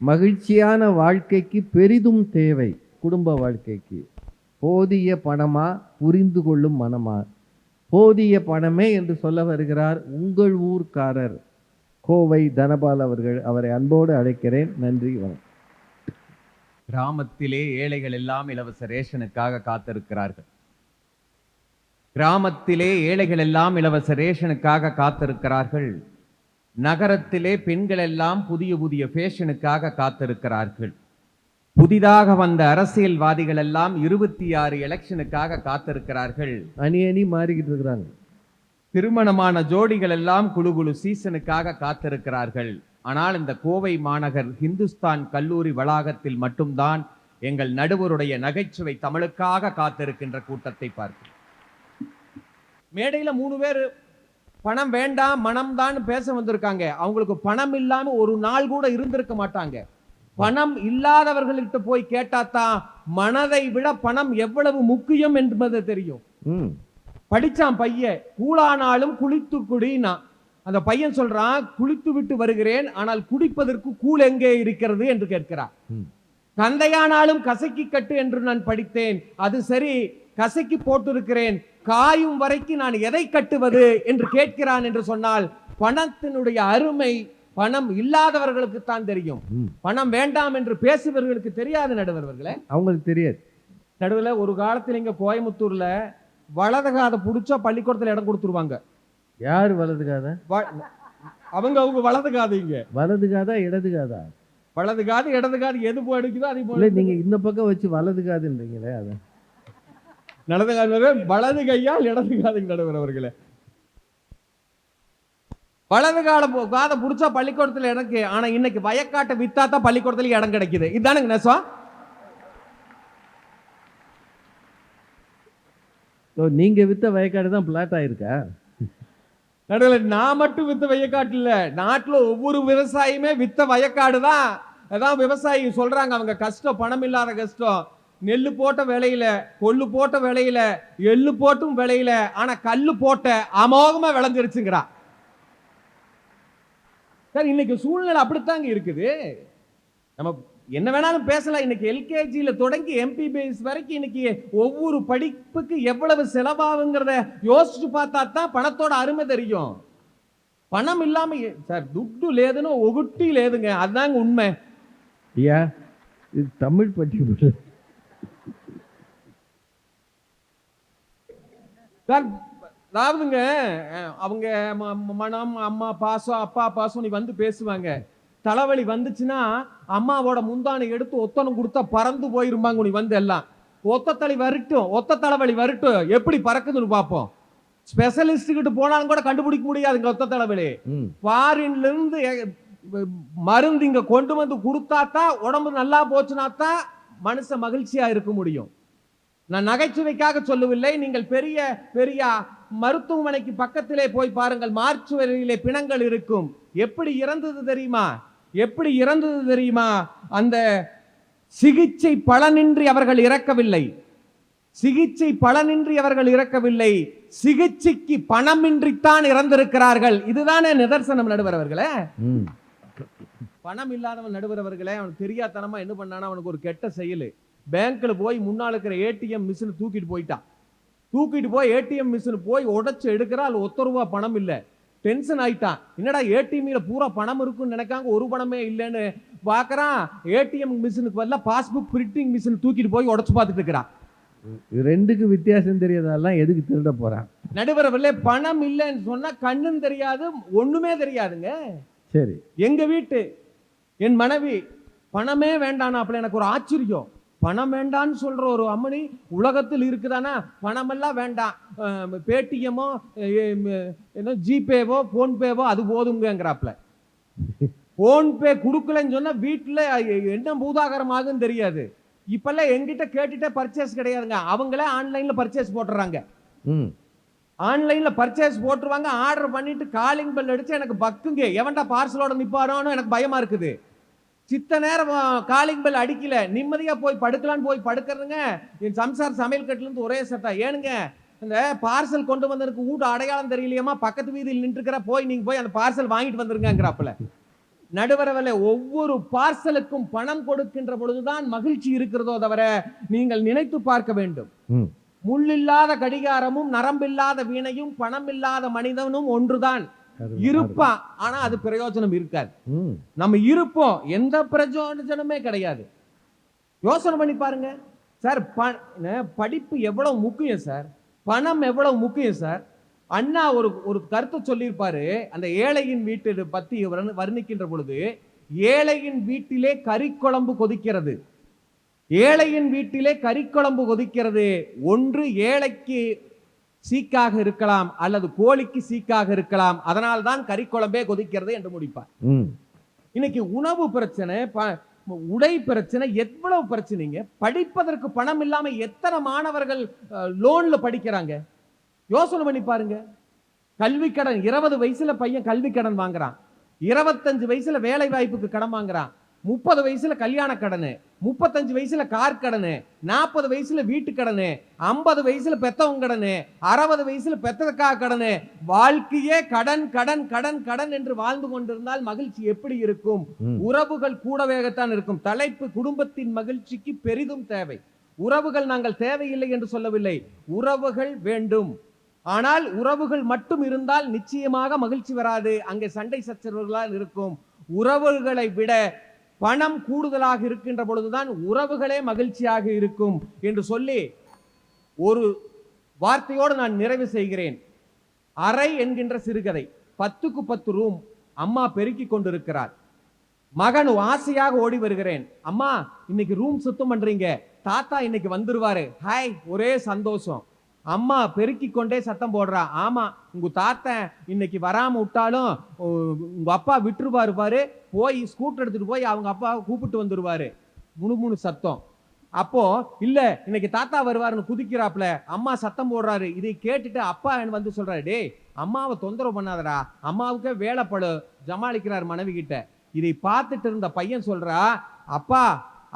மகிழ்ச்சியான வாழ்க்கைக்கு பெரிதும் தேவை. குடும்ப வாழ்க்கைக்கு போதிய பணமா, புரிந்து கொள்ளும் மனமா? போதிய பணமே என்று சொல்ல வருகிறார் உங்கள் ஊர்க்காரர் கோவை தனபால் அவர்கள். அவரை அன்போடு அழைக்கிறேன். நன்றி, வணக்கம். கிராமத்திலே ஏழைகள் எல்லாம் இலவச ரேஷனுக்காக காத்திருக்கிறார்கள். கிராமத்திலே ஏழைகள் எல்லாம் இலவச ரேஷனுக்காக காத்திருக்கிறார்கள். நகரத்திலே பெண்கள் எல்லாம் புதிய புதிய ஃபேஷனுக்காக காத்திருக்கிறார்கள். புதிதாக வந்த அரசியல்வாதிகள் எல்லாம் 26 எலெக்ஷனுக்காக காத்திருக்கிறார்கள். அணி மாறிக்கிட்டு இருக்கிறாங்க. திருமணமான ஜோடிகள் எல்லாம் குழு குழு சீசனுக்காக காத்திருக்கிறார்கள். ஆனால் இந்த கோவை மாநகர் ஹிந்துஸ்தான் கல்லூரி வளாகத்தில் மட்டும்தான் எங்கள் நடுவருடைய நகைச்சுவை தமிழுக்காக காத்திருக்கின்ற கூட்டத்தை பார்க்கிறோம். மேடையில 3 பேர் பணம் வேண்டாம் மனம்தான் பேச வந்திருக்காங்க. அவங்களுக்கு பணம் இல்லாம ஒரு நாள் கூட இருந்திருக்க மாட்டாங்க. பணம் இல்லாதவர்கள்கிட்ட போய் கேட்டாதான் மனதை விட பணம் எவ்வளவு முக்கியம் என்பது தெரியும். படிச்சான் பையன், கூழானாலும் குளித்து குடினா. அந்த பையன் சொல்றான், குளித்து விட்டு வருகிறேன், ஆனால் குடிப்பதற்கு கூழ் எங்கே இருக்கிறது என்று கேட்கிறான். கந்தையானாலும் கசக்கி கட்டு என்று நான் படித்தேன், அது சரி, கசக்கி போட்டிருக்கிறேன், காயும் வரைக்கும் நான் எதை கட்டுவது என்று கேட்கிறான் என்று சொன்னால் பணத்தினுடைய அருமை பணம் இல்லாதவர்களுக்கு தான் தெரியும். பணம் வேண்டாம் என்று பேசுபவர்களுக்கு தெரியாது. நடுவர்களே, அவங்களுக்கு தெரியாது. நடுவில் ஒரு காலத்தில் இங்க கோயம்புத்தூர்ல வலது காதை புடிச்சா பள்ளிக்கூடத்தில் இடம் கொடுத்துருவாங்க. யார் வலது காதா? அவங்க வலது காது. இங்க வலது காதா இடது காதா? வலது காது இடது காது எது போடுக்குதோ அது போல. நீங்க இந்த பக்கம் வச்சு வலது காதுன்றீங்களே, அது நடந்து காது வலது கையால் இடது காது. நடுவர் அவர்களே, வலது காதை புடிச்சா பள்ளிக்கூடத்துல எனக்கு, ஆனா இன்னைக்கு வயக்காட்டை வித்தாதான் பள்ளிக்கூடத்துல இடம் கிடைக்குது. இதுதானே நெசம். நீங்க வித்த வயக்காடு தான் பிளாட் ஆயிருக்கா? நடுவில் நான் மட்டும் வித்த வயக்காட்டு இல்ல, நாட்டுல ஒவ்வொரு விவசாயியுமே வித்த வயக்காடு தான். அதான் விவசாயி சொல்றாங்க, அவங்க கஷ்டம், பணம் இல்லாத கஷ்டம். நெல்லு போட்ட விலையில, கொள்ளு போட்ட விலையில, எள்ளு போட்டும் விலையில, ஆனா கல்லு போட்ட அமோகமா விளைஞ்சிருச்சுங்கிறா. சார், இன்னைக்கு சூழ்நிலை அப்படித்தாங்க இருக்குது. நம்ம என்ன வேணாலும் பேசலாம். இன்னைக்கு எல்கேஜியில தொடங்கி எம்பிபிஎஸ் வரைக்கும் இன்னைக்கு ஒவ்வொரு படிப்புக்கு எவ்வளவு செலவாகுங்கிறத யோசிச்சு பார்த்தா தான் பணத்தோட அருமை தெரியும். பணம் இல்லாம சார் துட்டு லேதுன்னு ஒகுட்டி லேதுங்க, அதுதாங்க உண்மை. ஐயா, இது தமிழ் பற்றி சார். அதாவதுங்க, அவங்க மனம், அம்மா பாசம், அப்பா பாசம், நீ வந்து பேசுவாங்க. தலைவலி வந்துச்சுன்னா அம்மாவோட முந்தானை எடுத்து ஒத்தனம் கொடுத்தா பறந்து போயிருப்பாங்க. நீ வந்து எல்லாம் ஒத்த தலைவலி வரட்டும், எப்படி பறக்குதுன்னு பார்ப்போம். ஸ்பெஷலிஸ்ட் கிட்ட போனாலும் கூட கண்டுபிடிக்க முடியாதுங்க ஒத்த தலைவலி. ஃபாரின்ல இருந்து மருந்து இங்க கொண்டு வந்து கொடுத்தாதான் உடம்பு நல்லா போச்சுன்னா தான் மனுஷன் மகிழ்ச்சியா இருக்க முடியும். நான் நகைச்சுவைக்காக சொல்லவில்லை. நீங்கள் பெரிய பெரிய மருத்துவமனைக்கு பக்கத்திலே போய் பாருங்கள், மார்ச்சுவரியிலே பிணங்கள் இருக்கும். எப்படி இறந்தது தெரியுமா? அந்த சிகிச்சை பலனின்றி அவர்கள் இறக்கவில்லை. சிகிச்சைக்கு பணமின்றித்தான் இறந்திருக்கிறார்கள். இதுதானே நிதர்சனம். நடுவர் அவர்களே, பணம் இல்லாதவன் நடுவர் அவர்களே, அவனுக்கு தெரியாதனமா என்ன பண்ணானா, அவனுக்கு ஒரு கெட்ட செயல். பேங்க்ல போய் முன்னால் இருக்கிற ஏடிஎம் மிஷின் தூக்கிட்டு போய் ஏடிஎம் மிஷின் போய் உடைச்சு எடுக்கிறா. அது ₹1 பணம் இல்ல. டென்ஷன் ஆயிட்டான். என்னடா ஏடிஎம்ல பூரா பணம் இருக்குன்னு நினைக்காங்க, ஒரு பணமே இல்லைன்னு பாக்குறான். ஏடிஎம் மிஷினுக்கு பதிலா பாஸ்புக் பிரிண்டிங் மிஷின் தூக்கிட்டு போய் உடைச்சு பார்த்துட்டு இருக்கிறான். ரெண்டுக்கு வித்தியாசம் தெரியாதெல்லாம் எதுக்கு திருட போறான்? நடுவரவில்லை, பணம் இல்லைன்னு சொன்னா கண்ணும் தெரியாது, ஒண்ணுமே தெரியாதுங்க. சரி, எங்க வீட்டு என் மனைவி பணமே வேண்டானா, அப்படி எனக்கு ஒரு ஆச்சரியம். பணம் வேண்டான்னு சொல்ற ஒரு அம்மனி உலகத்தில் இருக்குதானா? பணமெல்லாம் வேண்டாம், பேடிஎம்மோ ஜிபேவோ போன்பேவோ அது போதுங்கிறாப்ல. போன்பே கொடுக்கலன்னு சொன்னா வீட்டுல என்ன பூதாகரம் ஆகுன்னு தெரியாது. இப்பெல்லாம் எங்கிட்ட கேட்டுட்டே பர்ச்சேஸ் கிடையாதுங்க, அவங்களே ஆன்லைன்ல பர்ச்சேஸ் போட்டுறாங்க. ஆன்லைன்ல பர்ச்சேஸ் போட்டுருவாங்க. ஆர்டர் பண்ணிட்டு காலிங் பெல் அடிச்சு எனக்கு பக்குங்க, எவன்டா பார்சலோட நிப்பாரோன்னு எனக்கு பயமா இருக்குது. சித்த நேரம் காலிங் பெல் அடிக்கல, நிம்மதியா போய் படுக்கலான்னு போய் படுக்கிறதுங்க. என் சம்சார் சமையல் கட்டுல இருந்து ஒரே சத்தம், ஏனுங்க இந்த பார்சல் கொண்டு வந்ததுக்கு வீட்டு அடையாளம் தெரியலையம்மா, பக்கத்து வீதியில் நின்று போய் நீங்க போய் அந்த பார்சல் வாங்கிட்டு வந்துருங்கிறாப்புல. நடுவரவில்லை, ஒவ்வொரு பார்சலுக்கும் பணம் கொடுக்கின்ற பொழுதுதான் மகிழ்ச்சி இருக்கிறதோ தவிர நீங்கள் நினைத்து பார்க்க வேண்டும். ம். முள்ளில்லாத கடிகாரமும் நரம்பில்லாத வீணையும் பணம் இல்லாத மனிதனும் ஒன்றுதான். அருமை, இருப்பான், ஆனா அது பிரயோஜனம் இருக்காது. ம். நம்ம இருப்போம், எந்த பிரயோஜனமே கிடையாது. யோசனை பண்ணி பாருங்க சார். படிப்பு எவ்வளவு முக்கியம் சார், பணம் எவ்வளவு முக்கியம் சார். அண்ணா ஒரு கருத்தை சொல்லியிருப்பாரு, அந்த ஏழையின் வீட்டு பத்தி வர்ணிக்கின்ற பொழுது, ஏழையின் வீட்டிலே கறிக்குழம்பு கொதிக்கிறது, ஏழையின் வீட்டிலே கறிக்குழம்பு கொதிக்கிறது. ஒன்று ஏழைக்கு சீக்காக இருக்கலாம் அல்லது கோழிக்கு சீக்காக இருக்கலாம், அதனால்தான் கறிக்குழம்பே கொதிக்கிறது என்று முடிப்பார். இன்னைக்கு உணவு பிரச்சனை, உடை பிரச்சனை, எவ்வளவு பிரச்சனைங்க. படிப்பதற்கு பணம் இல்லாம எத்தனை மாணவர்கள் லோன்ல படிக்கிறாங்க, யோசனை பண்ணி பாருங்க. கல்வி கடன் 20 வயசுல பையன் கல்வி கடன் வாங்குறான், 25 வயசுல வேலை வாய்ப்புக்கு கடன் வாங்குறான், 30 வயசுல கல்யாண கடனு, 35 வயசுல கார் கடனு, 40 வயசுல வீட்டு கடனு, 50 வயசுல பெத்தவங்க கடனு, 60 வயசுல பெத்ததுக்காக கடனு. வாழ்க்கையே கடன் கடன் கடன் கடன் என்று வாழ்ந்து கொண்டிருந்தால் மகிழ்ச்சி எப்படி இருக்கும்? உறவுகள் கூட வேகத்தான் இருக்கும். தலைப்பு குடும்பத்தின் மகிழ்ச்சிக்கு பெரிதும் தேவை. உறவுகள் நாங்கள் தேவையில்லை என்று சொல்லவில்லை, உறவுகள் வேண்டும். ஆனால் உறவுகள் மட்டும் இருந்தால் நிச்சயமாக மகிழ்ச்சி வராது, அங்கே சண்டை சச்சரவுகளால் இருக்கும். உறவுகளை விட பணம் கூடுதலாக இருக்கின்ற பொழுதுதான் உறவுகளே மகிழ்ச்சியாக இருக்கும் என்று சொல்லி ஒரு வார்த்தையோடு நான் நிறைவு செய்கிறேன். அறை என்கின்ற சிறுகதை. 10க்கு 10 ரூம். அம்மா பெருக்கி கொண்டிருக்கிறார். மகன் ஆசையாக ஓடி வருகிறேன், அம்மா இன்னைக்கு ரூம் சுத்தம் பண்றீங்க, தாத்தா இன்னைக்கு வந்துருவாரு. ஹாய், ஒரே சந்தோஷம். அம்மா பெருக்கி கொண்டே சத்தம் போடுறா, ஆமா உங்க தாத்தன் இன்னைக்கு வராம விட்டாலும் உங்க அப்பா விட்டுருவாரு பாரு, போய் ஸ்கூட்டர் எடுத்துட்டு போய் அவங்க அப்பாவை கூப்பிட்டு வந்துருவாரு. முணு சத்தம். அப்போ இல்ல இன்னைக்கு தாத்தா வருவாருன்னு குதிக்கிறாப்ல, அம்மா சத்தம் போடுறாரு. இதை கேட்டுட்டு அப்பா வந்து சொல்றாரு, டேய் அம்மாவை தொந்தரவு பண்ணாதடா, அம்மாவுக்கே வேலைப்படு ஜமாளிக்கிறார் மனைவி கிட்ட. இதை பார்த்துட்டு இருந்த பையன் சொல்றா, அப்பா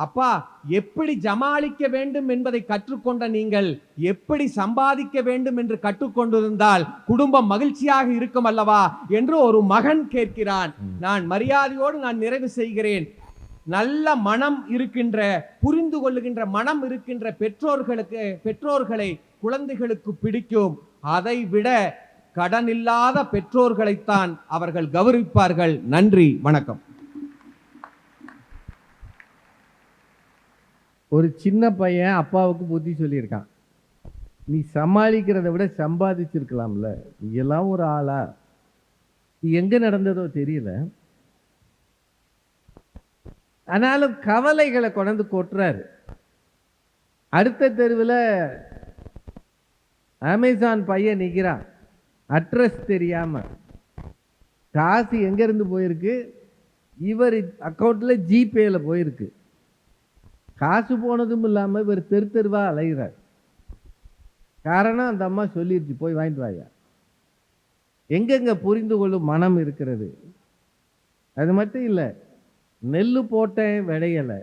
அப்பா எப்படி ஜமாளிக்க வேண்டும் என்பதை கற்றுக்கொண்ட நீங்கள் எப்படி சம்பாதிக்க வேண்டும் என்று கற்றுக்கொண்டிருந்தால் குடும்பம் மகிழ்ச்சியாக இருக்கும் அல்லவா என்று ஒரு மகன் கேட்கிறான். நான் மரியாதையோடு நான் நிறைவு செய்கிறேன். நல்ல மனம் இருக்கின்ற, புரிந்து கொள்ளுகின்ற மனம் இருக்கின்ற பெற்றோர்களை குழந்தைகளுக்கு பிடிக்கும். அதை விட கடன் இல்லாத பெற்றோர்களைத்தான் அவர்கள் கௌரவிப்பார்கள். நன்றி, வணக்கம். ஒரு சின்ன பையன் அப்பாவுக்கு புத்தி சொல்லியிருக்கான், நீ சமாளிக்கிறத விட சம்பாதிச்சிருக்கலாம்ல, நீ எல்லாம் ஒரு ஆளா? எங்க நடந்ததோ தெரியல, ஆனாலும் கவலைகளை கொண்டு கொட்டுறாரு. அடுத்த தெருவில் அமேசான் பையன் நிற்கிறான், அட்ரஸ் தெரியாம. காசு எங்க இருந்து போயிருக்கு? இவர் அக்கௌண்ட்ல ஜிபேல போயிருக்கு. காசு போனதும் இல்லாமல் இவர் தெருவா அலைகிறார். காரணம் அந்த அம்மா சொல்லிருச்சு, போய் வாங்கிட்டு வாயா. எங்கெங்க புரிந்து கொள்ளும் மனம் இருக்கிறது. அது மட்டும் இல்லை, நெல்லு போட்டேன் விளையலை,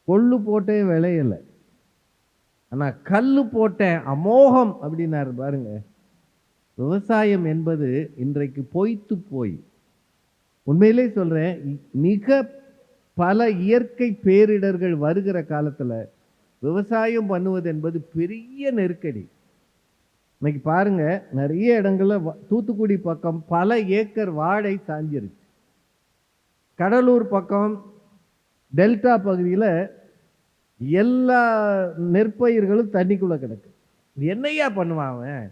கொள்ளு போட்டேன் விளையலை, ஆனால் கல்லு போட்டேன் அமோகம் அப்படின்னாரு பாருங்க. விவசாயம் என்பது இன்றைக்கு பொய்த்து போய், உண்மையிலே சொல்றேன், மிக பல இயற்கை பேரிடர்கள் வருகிற காலத்தில் விவசாயம் பண்ணுவது என்பது பெரிய நெருக்கடி. இன்னைக்கு பாருங்க, நிறைய இடங்கள்ல தூத்துக்குடி பக்கம் பல ஏக்கர் வாழை சாஞ்சிருச்சு. கடலூர் பக்கம் டெல்டா பகுதியில் எல்லா நெற்பயிர்களும் தண்ணிக்குள்ள கிடக்கு. என்னையா பண்ணுவான் அவன்?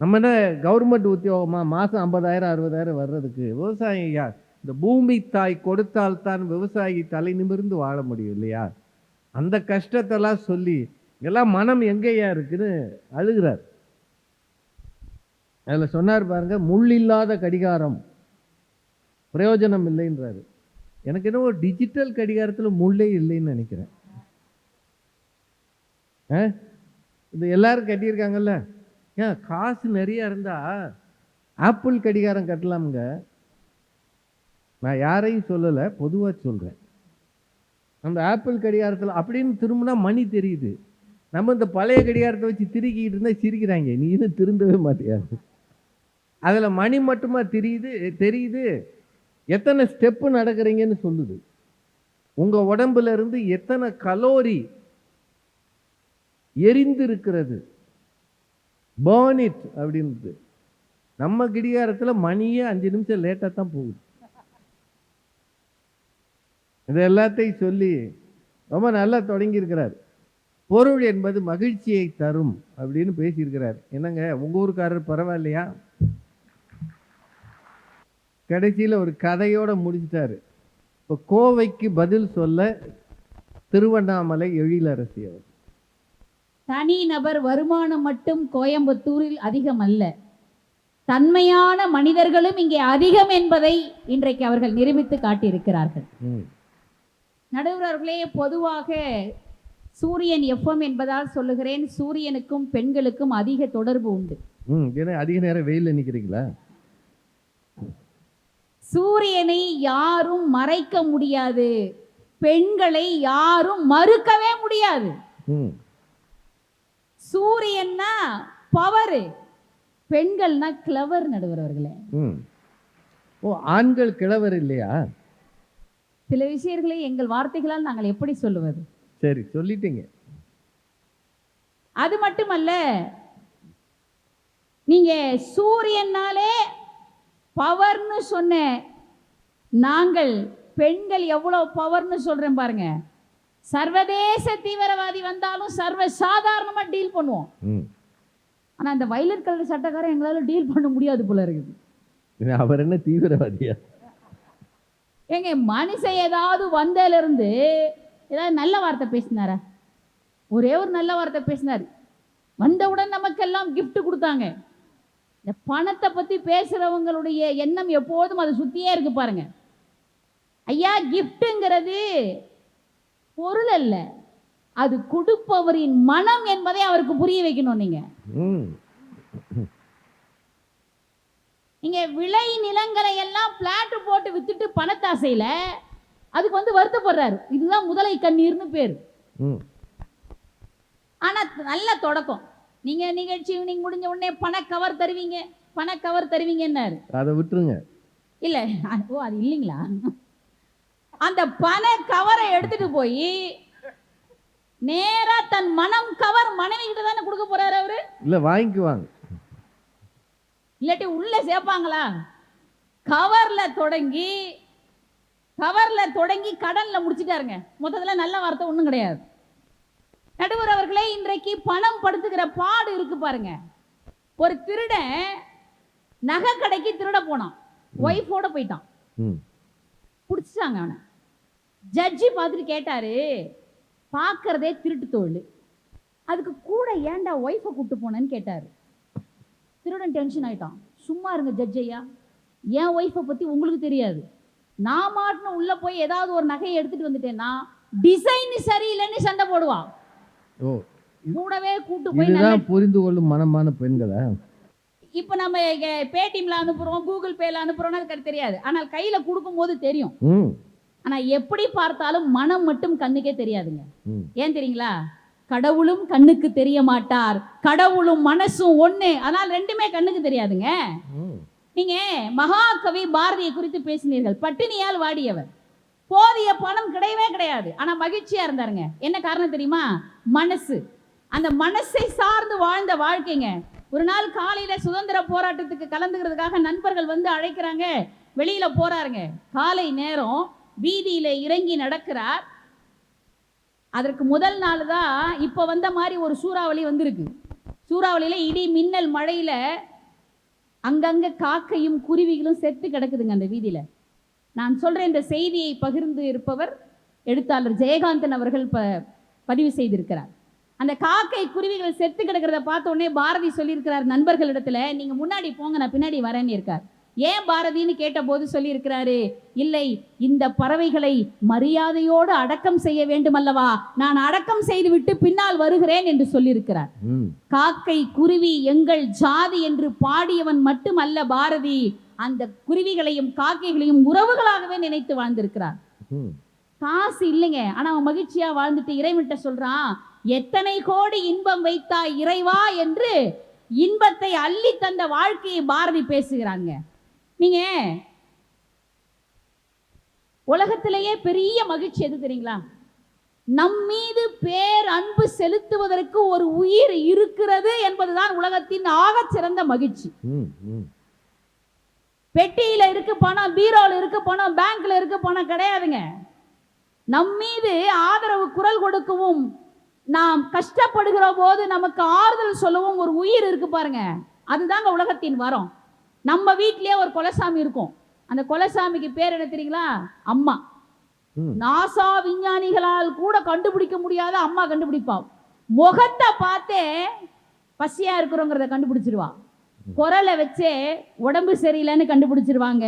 நம்ம என்ன கவர்மெண்ட் உத்தியோகமா மாசம் 50,000 60,000 வர்றதுக்கு? விவசாயம் ஐயா, இந்த பூமி தாய் கொடுத்தால்தான் விவசாயி தலை நிமிர்ந்து வாழ முடியும் இல்லையா? அந்த கஷ்டத்தெல்லாம் சொல்லி எல்லாம் மனம் எங்கேயா இருக்குன்னு அழுகிறார். அதில் சொன்னார் பாருங்க, முள் இல்லாத கடிகாரம் பிரயோஜனம் இல்லைன்றாரு. எனக்கு என்னவோ டிஜிட்டல் கடிகாரத்தில் முள்ளே இல்லைன்னு நினைக்கிறேன். இது எல்லாரும் கட்டியிருக்காங்கல்ல, ஏன் காசு நிறைய இருந்தா ஆப்பிள் கடிகாரம் கட்டலாமுங்க. நான் யாரையும் சொல்லலை, பொதுவாக சொல்கிறேன். அந்த ஆப்பிள் கடிகாரத்தில் அப்படின்னு திரும்பினா மணி தெரியுது. நம்ம இந்த பழைய கடிகாரத்தை வச்சு திருக்கிட்டு இருந்தால் சிரிக்கிறாங்க, நீ இன்னும் திருந்தவே மாட்டியாது. அதுல மணி மட்டுமா தெரியுது, எத்தனை ஸ்டெப்பு நடக்கிறீங்கன்னு சொல்லுது. உங்க உடம்புல இருந்து எத்தனை கலோரி எரிந்து இருக்கிறது, burn it அப்படின்றது. நம்ம கிடிகாரத்துல மணியே 5 நிமிஷம் லேட்டா தான் போகுது. இது எல்லாத்தையும் சொல்லி ரொம்ப நல்லா தொடங்கி இருக்கிறார். பொருள் என்பது மகிழ்ச்சியை தரும் அப்படின்னு பேசியிருக்கிறார். என்னங்க உங்க ஊருக்காரர் பரவாயில்லையா? கடைசியில் ஒரு கதையோட முடிச்சிட்டாரு. இப்போ கோவைக்கு பதில் சொல்ல திருவண்ணாமலை எழிலரசி அவர். தனி நபர் வருமானம் மட்டும் கோயம்புத்தூரில் அதிகம் அல்ல, தன்மையான மனிதர்களும் இங்கே அதிகம் என்பதை இன்றைக்கு அவர்கள் நிரூபித்து காட்டியிருக்கிறார்கள். நடுவர் அவர்களே, பொதுவாக சூரியன் எஃப்எம் என்பதால் சொல்லுகிறேன், சூரியனுக்கும் பெண்களுக்கும் அதிக தொடர்பு உண்டு. ஏன்னா அதிக நேரம் வெயில்ல நிக்கிறீங்களா? சூரியனை யாரும் மறைக்க முடியாது, பெண்களை யாரும் மறுக்கவே முடியாது. சூரியன்னா பவர், பெண்கள்னா கிளவர். நடுவர் அவர்களே, ஓ ஆண்கள் கிழவர் இல்லையா? சில விஷயங்களை எங்கள் வார்த்தைகளால் நாங்கள் எப்படி சொல்லுவது? சரி சொல்லிட்டீங்க. அது மட்டுமல்ல, நீங்க சூரியனாலே பவர்னு சொன்ன நாங்கள் பெண்கள் எவ்வளவு பவர்னு சொல்றேன் பாருங்க. சர்வதேச தீவிரவாதி வந்தாலும் சர்வ சாதாரணமா டீல் பண்ணுவோம். ஆனா அந்த வயலட் கலர் சட்டக்காரன் எங்களால டீல் பண்ண முடியாது போல இருக்குது. அவர் என்ன தீவிரவாதியா? எங்க மனுஷன் ஏதாவது வந்ததுல இருந்து ஏதாவது நல்ல வார்த்தை பேசினாரா? ஒரே ஒரு நல்ல வார்த்தை பேசினார், வந்தவுடன் நமக்கெல்லாம் gift கொடுத்தாங்க. இந்த பணத்தை பத்தி பேசுறவங்களுடைய எண்ணம் எப்போதும் அதை சுத்தியே இருக்கு பாருங்க. ஐயா, கிஃப்ட்ங்கிறது பொருள் அல்ல, அது கொடுப்பவரின் மனம் என்பதை அவருக்கு புரிய வைக்கணும். நீங்க விளை நிலங்களை எல்லாம் பிளாட் போட்டு வித்துட்டு பணத்தாசையில அதுக்கு வந்து வருத்தப்படுறாரு. இதுதான் முதலை கண்ணீர்னு பேரு. ஆனா நல்ல தொடக்கம். நீங்க நிகழ்ச்சி நீங்க முடிஞ்ச உடனே பண கவர் தருவீங்கன்னாரு. அதை விட்டுருங்க. இல்ல, ஓ அது இல்லைங்களா? அந்த பண கவரை எடுத்துட்டு போய் நேரா தன் மனம் கவர் மனைவி கிட்ட தானே கொடுக்க போறாரு அவரு. இல்ல வாங்கிக்குவாங்க, இல்லாட்டி உள்ள சேர்ப்பாங்களா? கவர்ல தொடங்கி கடன்ல முடிச்சுட்டாருங்க. மொத்தத்துல நல்ல வார்த்தை ஒண்ணும் கிடையாது. நடுவர் அவர்களே, இன்றைக்கு பணம் படுத்துக்கிற பாடு இருக்கு பாருங்க. ஒரு திருடன் நகை கடைக்கு திருட போனான், ஒய்ஃபோட போயிட்டான், பிடிச்சிட்டாங்க அவனை. ஜட்ஜி பார்த்துட்டு கேட்டாரு, பார்க்கறதே திருட்டு தொழில், அதுக்கு கூட ஏன்டா ஒய்ஃபை கூப்பிட்டு போனேன்னு கேட்டாரு. திருடன் டென்ஷன் ஆயிட்டான். சும்மா இருங்க ஜட்ஜ் ஐயா, என் ஒய்ஃபை பத்தி உங்களுக்கு தெரியாது, நான் மாட்டுன்னு உள்ள போய் ஏதாவது ஒரு நகையை எடுத்துட்டு வந்துட்டேன்னா டிசைன் சரியில்லைன்னு சண்டை போடுவான். கூடவே கூட்டு போய் புரிந்து கொள்ளும் மனமான பெண்களை இப்ப நம்ம பேடிஎம்ல அனுப்புறோம், கூகுள் பேல அனுப்புறோம்னு அதுக்கு தெரியாது, ஆனால் கையில கொடுக்கும் போது தெரியும். ஆனா எப்படி பார்த்தாலும் மனம் மட்டும் கண்ணுக்கே தெரியாதுங்க. ஏன் தெரியுங்களா? கடவுளும் கண்ணுக்கு தெரிய மாட்டார், கடவுளும் மனசும் ஒண்ணு, ஆனால் ரெண்டுமே கண்ணுக்கு தெரியாதுங்க. நீங்க மகாகவி பாரதியை குறித்து பேசினீர்கள். பட்டினியால் வாடியவர், போதிய பணம் கிடையவே கிடையாது, ஆனா மகிழ்ச்சியா இருந்தாருங்க. என்ன காரணம் தெரியுமா? மனசு. அந்த மனசை சார்ந்து வாழ்ந்த வாழ்க்கைங்க. ஒரு நாள் காலையில சுதந்திர போராட்டத்துக்கு கலந்துக்கிறதுக்காக நண்பர்கள் வந்து அழைக்கிறாங்க, வெளியில போறாருங்க. காலை நேரம் வீதியில இறங்கி நடக்கிறார். அதற்கு முதல் நாள் தான் இப்ப வந்த மாதிரி ஒரு சூறாவளி வந்திருக்கு. சூறாவளியில இடி மின்னல் மழையில அங்கங்க காக்கையும் குருவிகளும் செத்து கிடக்குதுங்க அந்த வீதியில. நான் சொல்றேன், இந்த செய்தியை பகிர்ந்து இருப்பவர் எழுத்தாளர் ஜெயகாந்தன் அவர்கள் பதிவு செய்திருக்கிறார். அந்த காக்கை குருவிகள் செத்து கிடக்கிறத பார்த்த உடனே பாரதி சொல்லியிருக்கிறார் நண்பர்களிடத்துல, நீங்க முன்னாடி போங்க, நான் பின்னாடி வரேன்னு இருக்கார். ஏன் பாரதின்னு கேட்ட போது சொல்லி இருக்கிறாரு, இல்லை, இந்த பறவைகளை மரியாதையோடு அடக்கம் செய்ய வேண்டும் அல்லவா, நான் அடக்கம் செய்து விட்டு பின்னால் வருகிறேன் என்று சொல்லியிருக்கிறார். காக்கை குருவி எங்கள் ஜாதி என்று பாடியவன் மட்டுமல்ல பாரதி, அந்த குருவிகளையும் காக்கைகளையும் உறவுகளாகவே நினைத்து வாழ்ந்திருக்கிறார். காசு இல்லைங்க, ஆனா அவன் மகிழ்ச்சியா வாழ்ந்துட்டு இறைவன்கிட்ட சொல்றான், எத்தனை கோடி இன்பம் வைத்தாய் இறைவா என்று இன்பத்தை அள்ளி தந்த வாழ்க்கையை பாரதி பேசுகிறாங்க. நீங்க உலகத்திலேயே பெரிய மகிழ்ச்சி எது தெரியுங்களா? நம் மீது பேர் அன்பு செலுத்துவதற்கு ஒரு உயிர் இருக்கிறது என்பதுதான் உலகத்தின் ஆகச் சிறந்த மகிழ்ச்சி. பெட்டியில இருக்கு பணம், பீரோல இருக்கு பணம், பேங்க்ல இருக்கு பணம் கிடையாதுங்க. நம் மீது ஆதரவு குரல் கொடுக்கவும், நாம் கஷ்டப்படுகிற போது நமக்கு ஆறுதல் சொல்லவும் ஒரு உயிர் இருக்கு பாருங்க, அதுதாங்க உலகத்தின் வரம். நம்ம வீட்டிலேயே ஒரு கொலசாமி இருக்கும். அந்த கொலசாமிக்கு பேர் என்ன தெரியுங்களா? அம்மா. நாசா விஞ்ஞானிகளால் கூட கண்டுபிடிக்க முடியாத அம்மா கண்டுபிடிப்பா. முகத்தை பார்த்தே பசியா இருக்கிறோங்கிறத கண்டுபிடிச்சிருவா. குரலை வச்சே உடம்பு சரியில்லைன்னு கண்டுபிடிச்சிருவாங்க.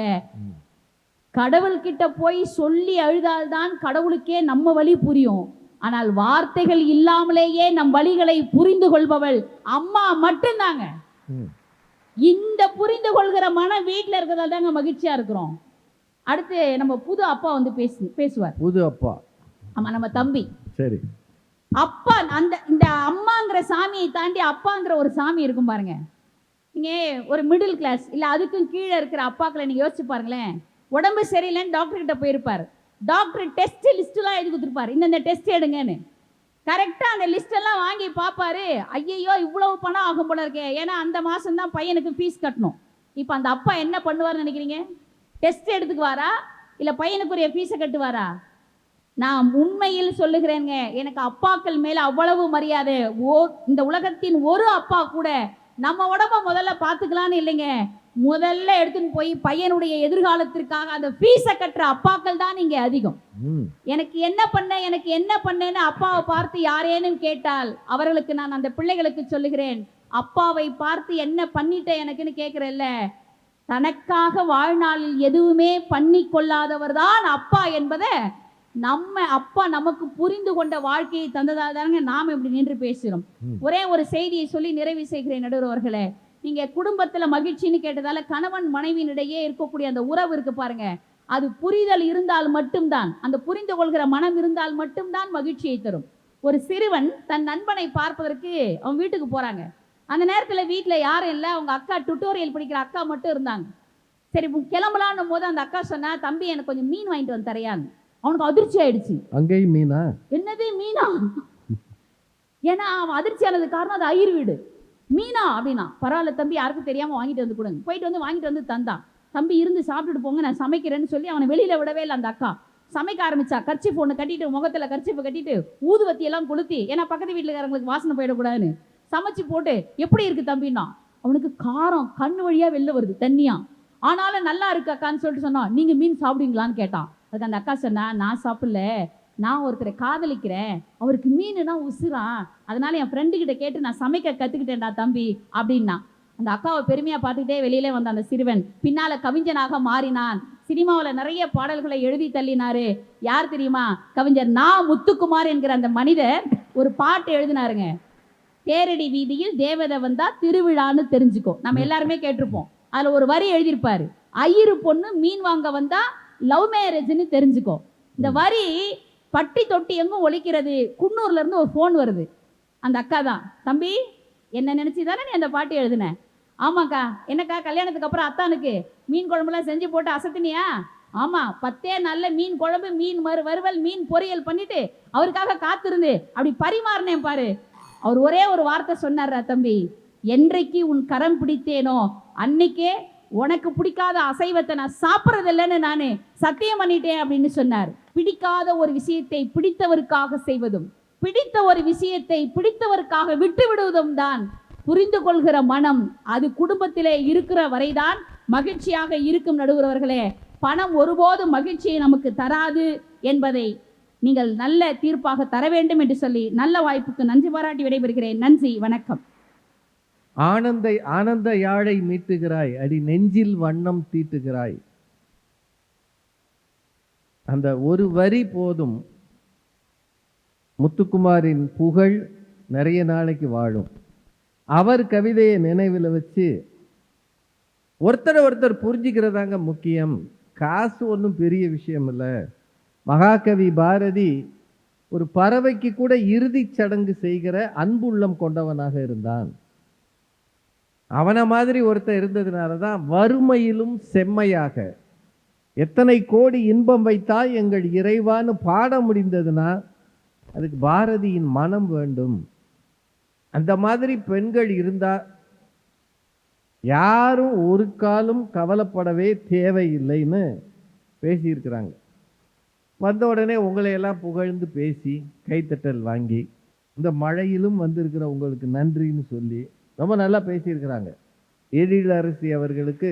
கடவுள்கிட்ட போய் சொல்லி அழுதால்தான் கடவுளுக்கே நம்ம வழி புரியும். ஆனால் வார்த்தைகள் இல்லாமலேயே நம் வழிகளை புரிந்து கொள்பவள் அம்மா மட்டும்தாங்க. இந்த புரிந்து கொள்கிற மனம் வீட்டில் இருக்கிறதால தாங்க மகிழ்ச்சியா இருக்கிறோம். அடுத்து நம்ம புது அப்பா வந்து பேசுவார். புது அப்பா? ஆமா, நம்ம தம்பி. சரி. அப்பா, இந்த அம்மாங்கிற சாமியை தாண்டி அப்பாங்கிற ஒரு சாமி இருக்கும் பாருங்க. நீங்க ஒரு மிடில் கிளாஸ் இல்ல அதுக்கும் கீழே இருக்கிற அப்பாக்களை நீங்க யோசிச்சு பாருங்களேன். உடம்பு சரியில்லைன்னு டாக்டர் கிட்ட போயிருப்பார். டாக்டர் டெஸ்ட் லிஸ்ட் எல்லாம் எழுதி கொடுத்துருப்பாரு, இந்த டெஸ்ட் எடுங்கன்னு. கரெக்டா அந்த லிஸ்ட் எல்லாம் வாங்கி பார்ப்பாரு. ஐயோ இவ்வளவு பணம் ஆகும் போல இருக்கே, ஏன்னா அந்த மாசம் தான் பையனுக்கு ஃபீஸ் கட்டணும். இப்போ அந்த அப்பா என்ன பண்ணுவார்னு நினைக்கிறீங்க? டெஸ்ட் எடுத்துக்குவாரா இல்ல பையனுக்குரிய ஃபீஸை கட்டுவாரா? நான் உண்மையில் சொல்லுகிறேங்க, எனக்கு அப்பாக்கள் மேல அவ்வளவு மரியாதை. இந்த உலகத்தின் ஒரு அப்பா கூட நம்ம உடம்ப முதல்ல பார்த்துக்கலான்னு இல்லைங்க, முதல்ல எடுத்துன்னு போய் பையனுடைய எதிர்காலத்திற்காக அந்த ஃபீஸை கட்டுற அப்பாக்கள் தான் இங்கே அதிகம். எனக்கு என்ன பண்ணேன்னு அப்பாவை பார்த்து யாரேனும் கேட்டால் அவர்களுக்கு நான் அந்த பிள்ளைகளுக்கு சொல்லுகிறேன், அப்பாவை பார்த்து என்ன பண்ணிட்ட எனக்குன்னு கேட்கிறல்ல, தனக்காக வாழ்நாளில் எதுவுமே பண்ணி கொள்ளாதவர் தான் அப்பா என்பதை நம்ம அப்பா நமக்கு புரிந்து கொண்ட வாழ்க்கையை தந்ததால் தானங்க நாம் இப்படி நின்று பேசுகிறோம். ஒரே ஒரு செய்தியை சொல்லி நிறைவு செய்கிறேன் நடுவர்களே. நீங்க குடும்பத்துல மகிழ்ச்சின்னு கேட்டதால கணவன் மனைவியினிடையே இருக்கக்கூடிய அந்த உறவு இருக்கு பாருங்க, அது புரிதல் இருந்தால் மட்டும்தான், அந்த புரிந்து கொள்கிற மனம் இருந்தால் மட்டும்தான் மகிழ்ச்சியை தரும். ஒரு சிறுவன் தன் நண்பனை பார்ப்பதற்கு அவன் வீட்டுக்கு போறாங்க. அந்த நேரத்துல வீட்டுல யாரும் இல்லை, அவங்க அக்கா டுட்டோரியல் படிக்கிற அக்கா மட்டும் இருந்தாங்க. சரி கிளம்பலான்னும் போது அந்த அக்கா சொன்னா, தம்பி எனக்கு கொஞ்சம் மீன் வாங்கிட்டு வந்து தரையான்னு. அவனுக்கு அதிர்ச்சி ஆயிடுச்சு. அங்கேயும் மீனா? என்னது மீனா? ஏன்னா அவன் அதிர்ச்சி ஆனது காரணம் அது ஐயர் வீடு. மீனா அப்படின்னா, பரவாயில்ல தம்பி, யாருக்கும் தெரியாம வாங்கிட்டு வந்து கொடுங்க. போயிட்டு வந்து வாங்கிட்டு வந்து தந்தான். தம்பி இருந்து சாப்பிட்டுட்டு போங்க, நான் சமைக்கிறேன்னு சொல்லி அவனை வெளியில விடவே இல்லை. அந்த அக்கா சமைக்க ஆரம்பிச்சா. கர்ச்சிஃப் ஒன்று கட்டிட்டு, முகத்துல கர்ச்சிஃப் கட்டிட்டு, ஊதுவத்தி எல்லாம் கொளுத்தி, ஏன்னா பக்கத்து வீட்டுக்காரங்களுக்கு வாசனை போயிடக்கூடாதுன்னு சமைச்சு போட்டு, எப்படி இருக்கு தம்பின்னா, அவனுக்கு காரம் கண்ணு வழியா வெளில வருது தண்ணியா. ஆனாலும் நல்லா இருக்கு அக்கான்னு சொல்லிட்டு சொன்னா, நீங்க மீன் சாப்பிடுவீங்களான்னு கேட்டான். அதுக்கு அந்த அக்கா சொன்னா, நான் சாப்பிடல, நான் ஒருத்தரை காதலிக்கிறேன், அவருக்கு மீனுனா உசுரான், அதனால என் ஃப்ரெண்டு கிட்ட கேட்டு நான் சமைக்க கத்துக்கிட்டேன்டா தம்பி அப்படின்னா. அந்த அக்காவை பெருமையா பார்த்துக்கிட்டே வெளியிலே வந்த அந்த சிறுவன் பின்னால கவிஞனாக மாறினான். சினிமாவில் நிறைய பாடல்களை எழுதி தள்ளினாரு. யார் தெரியுமா? கவிஞர் நா. முத்துக்குமார் என்கிற அந்த மனிதர் ஒரு பாட்டு எழுதினாருங்க. தேரடி வீதியில் தேவதை வந்தா திருவிழான்னு தெரிஞ்சுக்கோ. நம்ம எல்லாருமே கேட்டிருப்போம். அதுல ஒரு வரி எழுதியிருப்பாரு, ஐயரு பொண்ணு மீன் வாங்க வந்தா லவ் மேரேஜ்னு தெரிஞ்சுக்கோ. இந்த வரி பட்டி தொட்டி எங்கும் ஒலிக்கிறது. குன்னூர்ல இருந்து ஒரு ஃபோன் வருது. அந்த அக்கா தான், தம்பி என்ன நினைச்சு தானே நீ அந்த பாட்டு எழுதுன? ஆமாக்கா. என்னக்கா கல்யாணத்துக்கு அப்புறம் அத்தானுக்கு மீன் குழம்புலாம் செஞ்சு போட்டு அசத்தினியா? ஆமா, 10 நாள்ல மீன் குழம்பு, மீன் வறுவல், மீன் பொரியல் பண்ணிட்டு அவருக்காக காத்திருந்து அப்படி பரிமாறினேன் பாரு. அவர் ஒரே ஒரு வார்த்தை சொன்னார்ரா, தம்பி என்றைக்கு உன் கரம் பிடித்தேனோ அன்னைக்கே உனக்கு பிடிக்காத அசைவத்தை நான் சாப்பிட்றது இல்லைன்னு நானு சத்தியம் பண்ணிட்டேன் அப்படின்னு சொன்னார். பிடிக்காத ஒரு விஷயத்தை பிடித்தவருக்காக செய்வதும், பிடித்த ஒரு விஷயத்தை பிடித்தவருக்காக விட்டு விடுவதும் தான் புரிந்து கொள்கிற மனம். அது குடும்பத்திலே இருக்கிற வரைதான் மகிழ்ச்சியாக இருக்கும். நடுவர்களே, பணம் ஒருபோதும் மகிழ்ச்சியை நமக்கு தராது என்பதை நீங்கள் நல்ல தீர்ப்பாக தர வேண்டும் என்று சொல்லி நல்ல வாய்ப்புக்கு நன்றி பாராட்டி விடைபெறுகிறேன். நன்றி, வணக்கம். ஆனந்த யாழை மீட்டுகிறாய், அடி நெஞ்சில் வண்ணம் தீட்டுகிறாய். அந்த ஒரு வரி போதும் முத்துக்குமாரின் புகழ் நிறைய நாளைக்கு வாழும். அவர் கவிதையை நினைவில் வச்சு ஒருத்தர் புரிஞ்சுக்கிறதாங்க முக்கியம். காசு ஒன்றும் பெரிய விஷயம் இல்லை. மகாகவி பாரதி ஒரு பறவைக்கு கூட இறுதிச் சடங்கு செய்கிற அன்புள்ளம் கொண்டவனாக இருந்தான். அவனை மாதிரி ஒருத்தன் இருந்ததுனால தான் வறுமையிலும் செம்மையாக எத்தனை கோடி இன்பம் வைத்தால் எங்கள் இறைவான்னு பாட முடிந்ததுன்னா அதுக்கு பாரதியின் மனம் வேண்டும். அந்த மாதிரி பெண்கள் இருந்தா யாரும் ஒரு காலம் கவலைப்படவே தேவையில்லைன்னு பேசியிருக்கிறாங்க. வந்த உடனே உங்களையெல்லாம் புகழ்ந்து பேசி கைத்தட்டல் வாங்கி இந்த மழையிலும் வந்திருக்கிற உங்களுக்கு நன்றின்னு சொல்லி ரொம்ப நல்லா பேசியிருக்கிறாங்க. எழிலரசி அவர்களுக்கு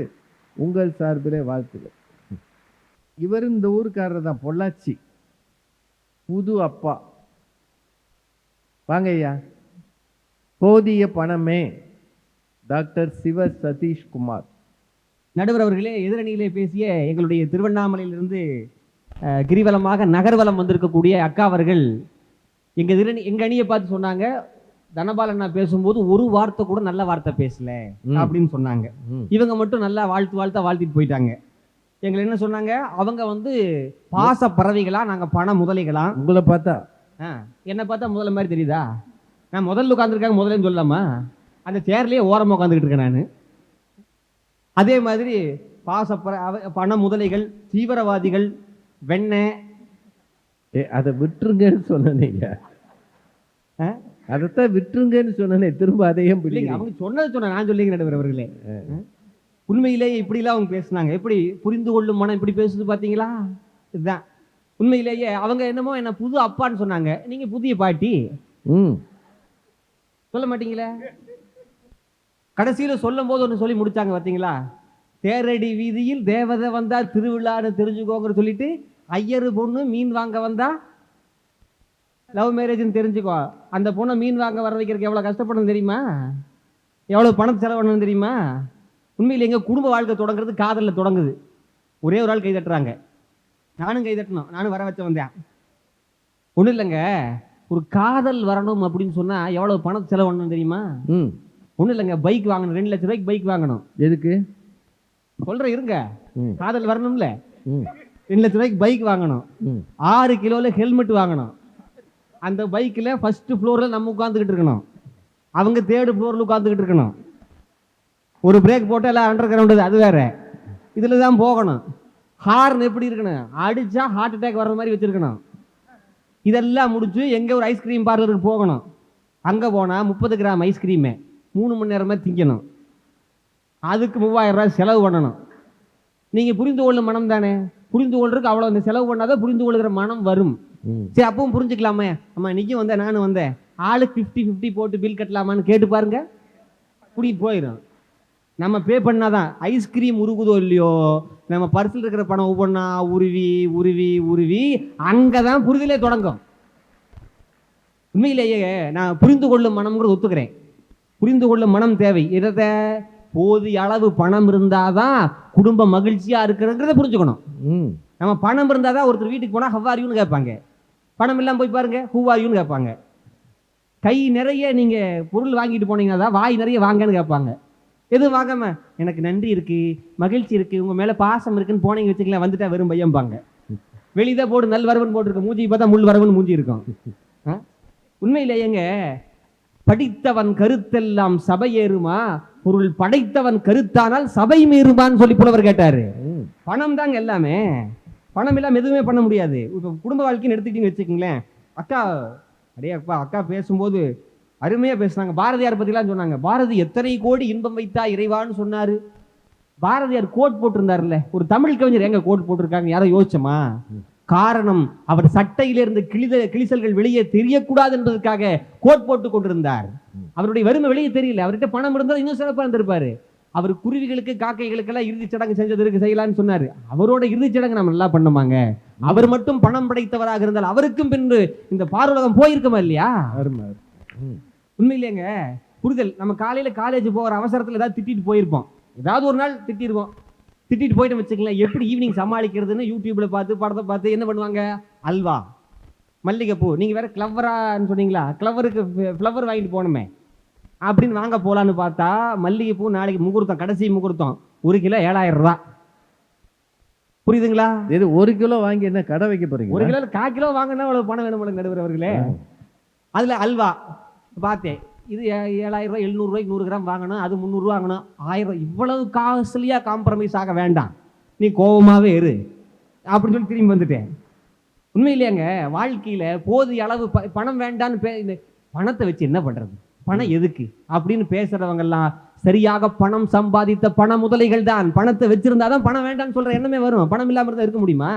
உங்கள் சார்பிலே வாழ்த்துக்கள். இவர் இந்த ஊருக்காரர் தான், பொள்ளாச்சி புது அப்பா. வாங்க ஐயா. போதிய பணமே, டாக்டர் சிவ சதீஷ்குமார். நடுவர் அவர்களே, எதிரணியிலே பேசிய எங்களுடைய திருவண்ணாமலையிலிருந்து கிரிவலமாக நகர்வலம் வந்திருக்கக்கூடிய அக்கா அவர்கள் எங்க அணியை பார்த்து சொன்னாங்க, தனபாலன் நான் பேசும்போது ஒரு வார்த்தை கூட நல்ல வார்த்தை பேசல அப்படின்னு சொன்னாங்க. இவங்க மட்டும் நல்லா வாழ்த்திட்டு போயிட்டாங்க. எங்களை என்ன சொன்னாங்க, அவங்க பாச பறவைகளா, நாங்க பண முதலைகளா. உங்களை பார்த்தா என்ன பார்த்தா முதல்ல மாதிரி தெரியுதா? நான் முதல்ல உட்காந்துருக்காங்க, முதல்ல சொல்லலாமா? அந்த சேர்லயே ஓரமாக உட்காந்துக்கிட்டு இருக்கேன் நான். அதே மாதிரி பண முதலைகள், தீவிரவாதிகள், வெண்ணெய், அதை விட்டுருங்கன்னு சொன்னீங்க. அதைத்தான் விட்டுருங்கன்னு சொன்னேனே, திரும்ப அதையும் பிடிங்க. அவங்க சொன்னது நான் சொல்லிங்க நடுவர் அவர்களே. உண்மையிலேயே இப்படிலாம் அவங்க பேசுனாங்க. எப்படி புரிந்து கொள்ளும் மனம் இப்படி பேசுது பார்த்தீங்களா? இதுதான் உண்மையிலேயே. அவங்க என்னமோ என்ன புது அப்பான்னு சொன்னாங்க, நீங்க புதிய பாட்டி சொல்ல மாட்டீங்களே. கடைசியில் சொல்லும் போது ஒன்று சொல்லி முடிச்சாங்க பார்த்தீங்களா? தேரடி வீதியில் தேவதை வந்தா திருவிழான்னு தெரிஞ்சுக்கோங்க சொல்லிட்டு, ஐயரு பொண்ணு மீன் வாங்க வந்தா லவ் மேரேஜ்னு தெரிஞ்சுக்கோ. அந்த பொண்ணை மீன் வாங்க வர வைக்கிறதுக்கு எவ்வளோ கஷ்டப்படணும் தெரியுமா? எவ்வளோ பணத்தை செலவணும் தெரியுமா? உண்மையில் எங்கள் குடும்ப வாழ்க்கை தொடங்குறது காதலில் தொடங்குது. ஒரே ஒரு ஆள் கை தட்டுறாங்க, நானும் கை தட்டணும், நானும் வர வச்ச வந்தேன். ஒன்றும் இல்லைங்க, ஒரு காதல் வரணும் அப்படின்னு சொன்னால் எவ்வளோ பணத்தை செலவணும் தெரியுமா? ஒன்றும் இல்லைங்க, பைக் வாங்கணும், 2 லட்ச ரூபாய்க்கு பைக் வாங்கணும். எதுக்கு சொல்கிறேன் இருங்க. காதல் வரணும்ல, 2 லட்ச ரூபாய்க்கு பைக் வாங்கணும், 6 கிலோவில் ஹெல்மெட் வாங்கணும். அந்த பைக்கில் ஃபஸ்ட்டு ஃப்ளோரில் நம்ம உட்காந்துக்கிட்டு இருக்கணும், அவங்க 3rd ஃப்ளோரில் உட்காந்துக்கிட்டு இருக்கணும். ஒரு பிரேக் போட்டால் எல்லாம் அண்டர் கிரவுண்டு, அது வேற. இதில் தான் போகணும். ஹார்ன் எப்படி இருக்கணும், அடித்தா ஹார்ட் அட்டாக் வர்ற மாதிரி வச்சுருக்கணும். இதெல்லாம் முடிச்சு எங்கே ஒரு ஐஸ்கிரீம் பார்லருக்கு போகணும். அங்கே போனால் 30 கிராம் ஐஸ்கிரீமே 3 மணி நேரமாக திங்கணும். அதுக்கு 3000 ரூபாய் செலவு பண்ணணும். நீங்கள் புரிந்து கொள்ளும் மனம் தானே, புரிந்து கொள்றதுக்கு அவ்வளோ இந்த செலவு பண்ணாதான் புரிந்து கொள்கிற மனம் வரும். சரி, அப்பவும் புரிஞ்சுக்கலாமே. அம்மா இன்னைக்கும் வந்தேன், நானும் வந்தேன், ஆளுக்கு 50-50 போட்டு பில் கட்டலாமான்னு கேட்டு பாருங்க, கூட்டிகிட்டு போயிடும். நம்ம பே பண்ணாதான் ஐஸ்கிரீம் உருகுதோ இல்லையோ, நம்ம பர்சில் இருக்கிற பணம் ஒவ்வொன்றா உருவி உருவி உருவி அங்கே தான் புரிதலே தொடங்கும். உண்மையிலேயே நான் புரிந்து கொள்ளும் மனம்ங்கிறது ஒத்துக்கிறேன். புரிந்து கொள்ளும் மனம் தேவை. எதை? போதிய அளவு பணம் இருந்தாதான் குடும்பம் மகிழ்ச்சியா இருக்கிறதுங்கிறத புரிஞ்சுக்கணும். நம்ம பணம் இருந்தாதான் ஒருத்தர் வீட்டுக்கு போனால் ஹவ் ஆர் யூன்னு கேட்பாங்க, பணம் இல்லாமல் போய் பாருங்க ஹூ ஆர் யூன்னு கேட்பாங்க. கை நிறைய நீங்க பொருள் வாங்கிட்டு போனீங்கன்னா தான் வாய் நிறைய வாங்கன்னு கேட்பாங்க. எதுவும் வாங்காம எனக்கு நன்றி இருக்கு, மகிழ்ச்சி இருக்கு, உங்க மேல பாசம் இருக்குன்னு போனீங்க வச்சுக்கலாம், வந்துட்டா வெறும் பையம்பாங்க. வெளியிதான் போட்டு நல் வரவன் போட்டிருக்க, மூஞ்சி பார்த்தா முள் வரவன் மூஞ்சி இருக்கும். உண்மையிலேயேங்க, படித்தவன் கருத்தெல்லாம் சபை ஏறுமா, பொருள் படைத்தவன் கருத்தானால் சபை மீறுமான்னு சொல்லி புலவர் கேட்டாரு. பணம் தாங்க எல்லாமே, பணம் இல்லாமல் எதுவுமே பண்ண முடியாது. இப்போ குடும்ப வாழ்க்கைன்னு எடுத்துக்கிட்டீங்கன்னு வச்சுக்கோங்களேன். அக்கா பேசும்போது அருமையாக பேசுனாங்க. பாரதியார் பற்றிலாம் சொன்னாங்க. பாரதி எத்தனை கோடி இன்பம் வைத்தா இறைவான்னு சொன்னார். பாரதியார் கோட் போட்டிருந்தார்ல, ஒரு தமிழ் கவிஞர் எங்க கோட் போட்டிருக்காங்க யாரோ யோசிச்சோமா? காரணம், அவர் சட்டையிலிருந்து கிழிசல்கள் வெளியே தெரியக்கூடாது என்பதற்காக கோட் போட்டு கொண்டிருந்தார். அவருடைய வறுமை வெளியே தெரியல, அவர்கிட்ட பணம் இருந்தால் இன்னும் சிறப்பாக இருந்திருப்பாரு. அவர் குருவிகளுக்கு காக்கைகளுக்கெல்லாம் இறுதிச் சடங்கு செஞ்சதற்கு செய்யலான்னு சொன்னாரு. அவரோட இறுதிச் சடங்கு நம்ம நல்லா பண்ணுமாங்க. அவர் மட்டும் பணம் படைத்தவராக இருந்தால் அவருக்கும் பின்பு இந்த பாருலகம் போயிருக்குமா இல்லையா? உண்மையிலேங்க புரிதல். நம்ம காலையில காலேஜ் போகிற அவசரத்தில் ஏதாவது திட்டிட்டு போயிருப்போம், ஏதாவது ஒரு நாள் திட்டிருப்போம். திட்டிட்டு போயிட்டு வச்சுக்கலாம், எப்படி ஈவினிங் சமாளிக்கிறதுன்னு யூடியூப்ல பார்த்து படத்தை பார்த்து என்ன பண்ணுவாங்க, அல்வா, மல்லிகைப்பூ, நீங்க வேற கிளவரான்னு சொன்னீங்களா, கிளவருக்கு ஃப்ளவர் வாங்கிட்டு போகணுமே அப்படின்னு வாங்க போலான்னு பார்த்தா மல்லிகைப்பூ நாளைக்கு முகூர்த்தம், கடைசி முகூர்த்தம், 1 கிலோ 7000 ரூபாய். புரியுதுங்களா? இது 1 கிலோ வாங்கி என்ன கடை வைக்க போறீங்க? 1 கிலோ 1/4 கிலோ வாங்கினா அவ்வளவு பணம் வேணும் நடுவர் அவர்களே. அதுல அல்வா பார்த்தேன், இது 7,000 ரூபாய் 700 ரூபாய்க்கு 100 கிராம் வாங்கணும், அது 300 ரூபா வாங்கணும், 1000 இவ்வளவு காஸ்ட்லியாக காம்ப்ரமைஸ் ஆக வேண்டாம், நீ கோபமாகவே இரு அப்படின்னு சொல்லி திரும்பி வந்துட்டேன். உண்மையிலேங்க வாழ்க்கையில் போதிய அளவு பணம் வேண்டான்னு இந்த பணத்தை வச்சு என்ன பண்ணுறது, பணம் எதுக்கு அப்படின்னு பேசுகிறவங்கெல்லாம் சரியாக பணம் சம்பாதித்த பண முதலைகள் தான். பணத்தை வச்சிருந்தா தான் பணம் வேண்டாம்னு சொல்கிற எண்ணமே வரும். பணம் இல்லாமல் இருந்தால் இருக்க முடியுமா?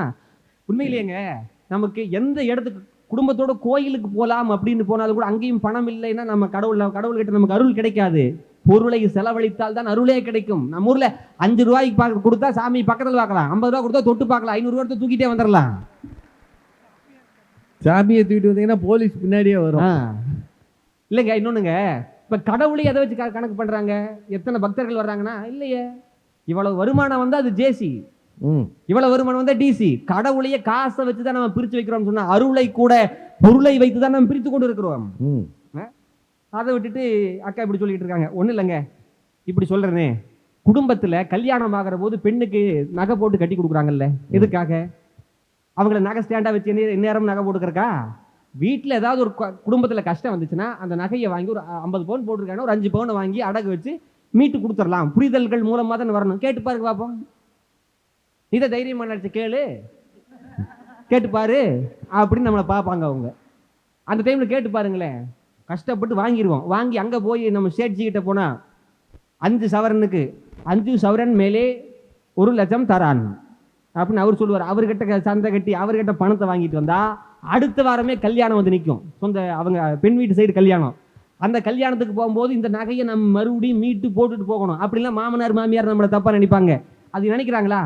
உண்மையிலேங்க நமக்கு எந்த இடத்துக்கு குடும்பத்தோட கோயிலுக்கு போகலாம் அப்படின்னு போனாலும் கூட அங்கேயும் பணம் இல்லைன்னா நம்ம கடவுள்கிட்ட நமக்கு அருள் கிடைக்காது. பொருளை செலவழித்தால் தான் அருளே கிடைக்கும். நம்ம ஊரில் 5 ரூபாய்க்கு கொடுத்தா சாமி பக்கத்தில் பார்க்கலாம், 50 ரூபா கொடுத்தா தொட்டு பார்க்கலாம், 500 ரூபா தூக்கிட்டே வந்துடலாம். சாமியை தூக்கிட்டு வந்தீங்கன்னா போலீஸ் பின்னாடியே வரும். இல்லைங்க, இன்னொன்னுங்க, இப்போ கடவுளை எதை வச்சு கணக்கு பண்ணுறாங்க? எத்தனை பக்தர்கள் வர்றாங்கன்னா, இல்லையே இவ்வளவு வருமானம் வந்தால் அது ஜேசி, இவ்வளவு வருமானம் வந்தால் டிசி. கடவுளையே காசை வச்சு தான் நம்ம பிரித்து வைக்கிறோம்னு சொன்னால் அருளை கூட பொருளை வைத்து தான் நம்ம பிரித்து கொண்டு இருக்கிறோம். அதை விட்டுட்டு அக்கா இப்படி சொல்லிட்டு இருக்காங்க. ஒன்றும் இல்லைங்க, இப்படி சொல்கிறேனே, குடும்பத்தில் கல்யாணம் ஆகிற போது பெண்ணுக்கு நகை போட்டு கட்டி கொடுக்குறாங்கல்ல, எதுக்காக? அவங்கள நகை ஸ்டாண்டாக வச்சு நேரம் நகை போட்டுக்கிறக்கா? வீட்டில் ஏதாவது ஒரு குடும்பத்தில் கஷ்டம் வந்துச்சுன்னா அந்த நகையை வாங்கி ஒரு 50 பவுன் போட்டிருக்காங்க, ஒரு 5 பவுனை வாங்கி அடகு வச்சு மீட்டு கொடுத்துடலாம். புரிதல்கள் மூலமாக தான் வரணும். கேட்டு பாருங்க பார்ப்போம். இதை தைரியமான கேட்டு பாரு அப்படின்னு நம்மளை பார்ப்பாங்க அவங்க. அந்த டைமில் கேட்டு பாருங்களேன், கஷ்டப்பட்டு வாங்கிடுவோம். வாங்கி அங்கே போய் நம்ம சேட்ஜிக்கிட்ட போனால் 5 சவரனுக்கு 5 சவரன் மேலே 1 லட்சம் தரான் அப்படின்னு அவர் சொல்லுவார். அவர்கிட்ட சந்தை கட்டி அவர்கிட்ட பணத்தை வாங்கிட்டு வந்தா அடுத்த வாரமே கல்யாணம் வந்து நிற்கும். சொந்த அவங்க பெண் வீட்டு சைடு கல்யாணம். அந்த கல்யாணத்துக்கு போகும்போது இந்த நகையை நம்ம மறுபடியும் மீட்டு போட்டுட்டு போகணும். அப்படிலாம் மாமனார் மாமியார் நம்மளை தப்பா நினைப்பாங்க. அது நினைக்கிறாங்களா?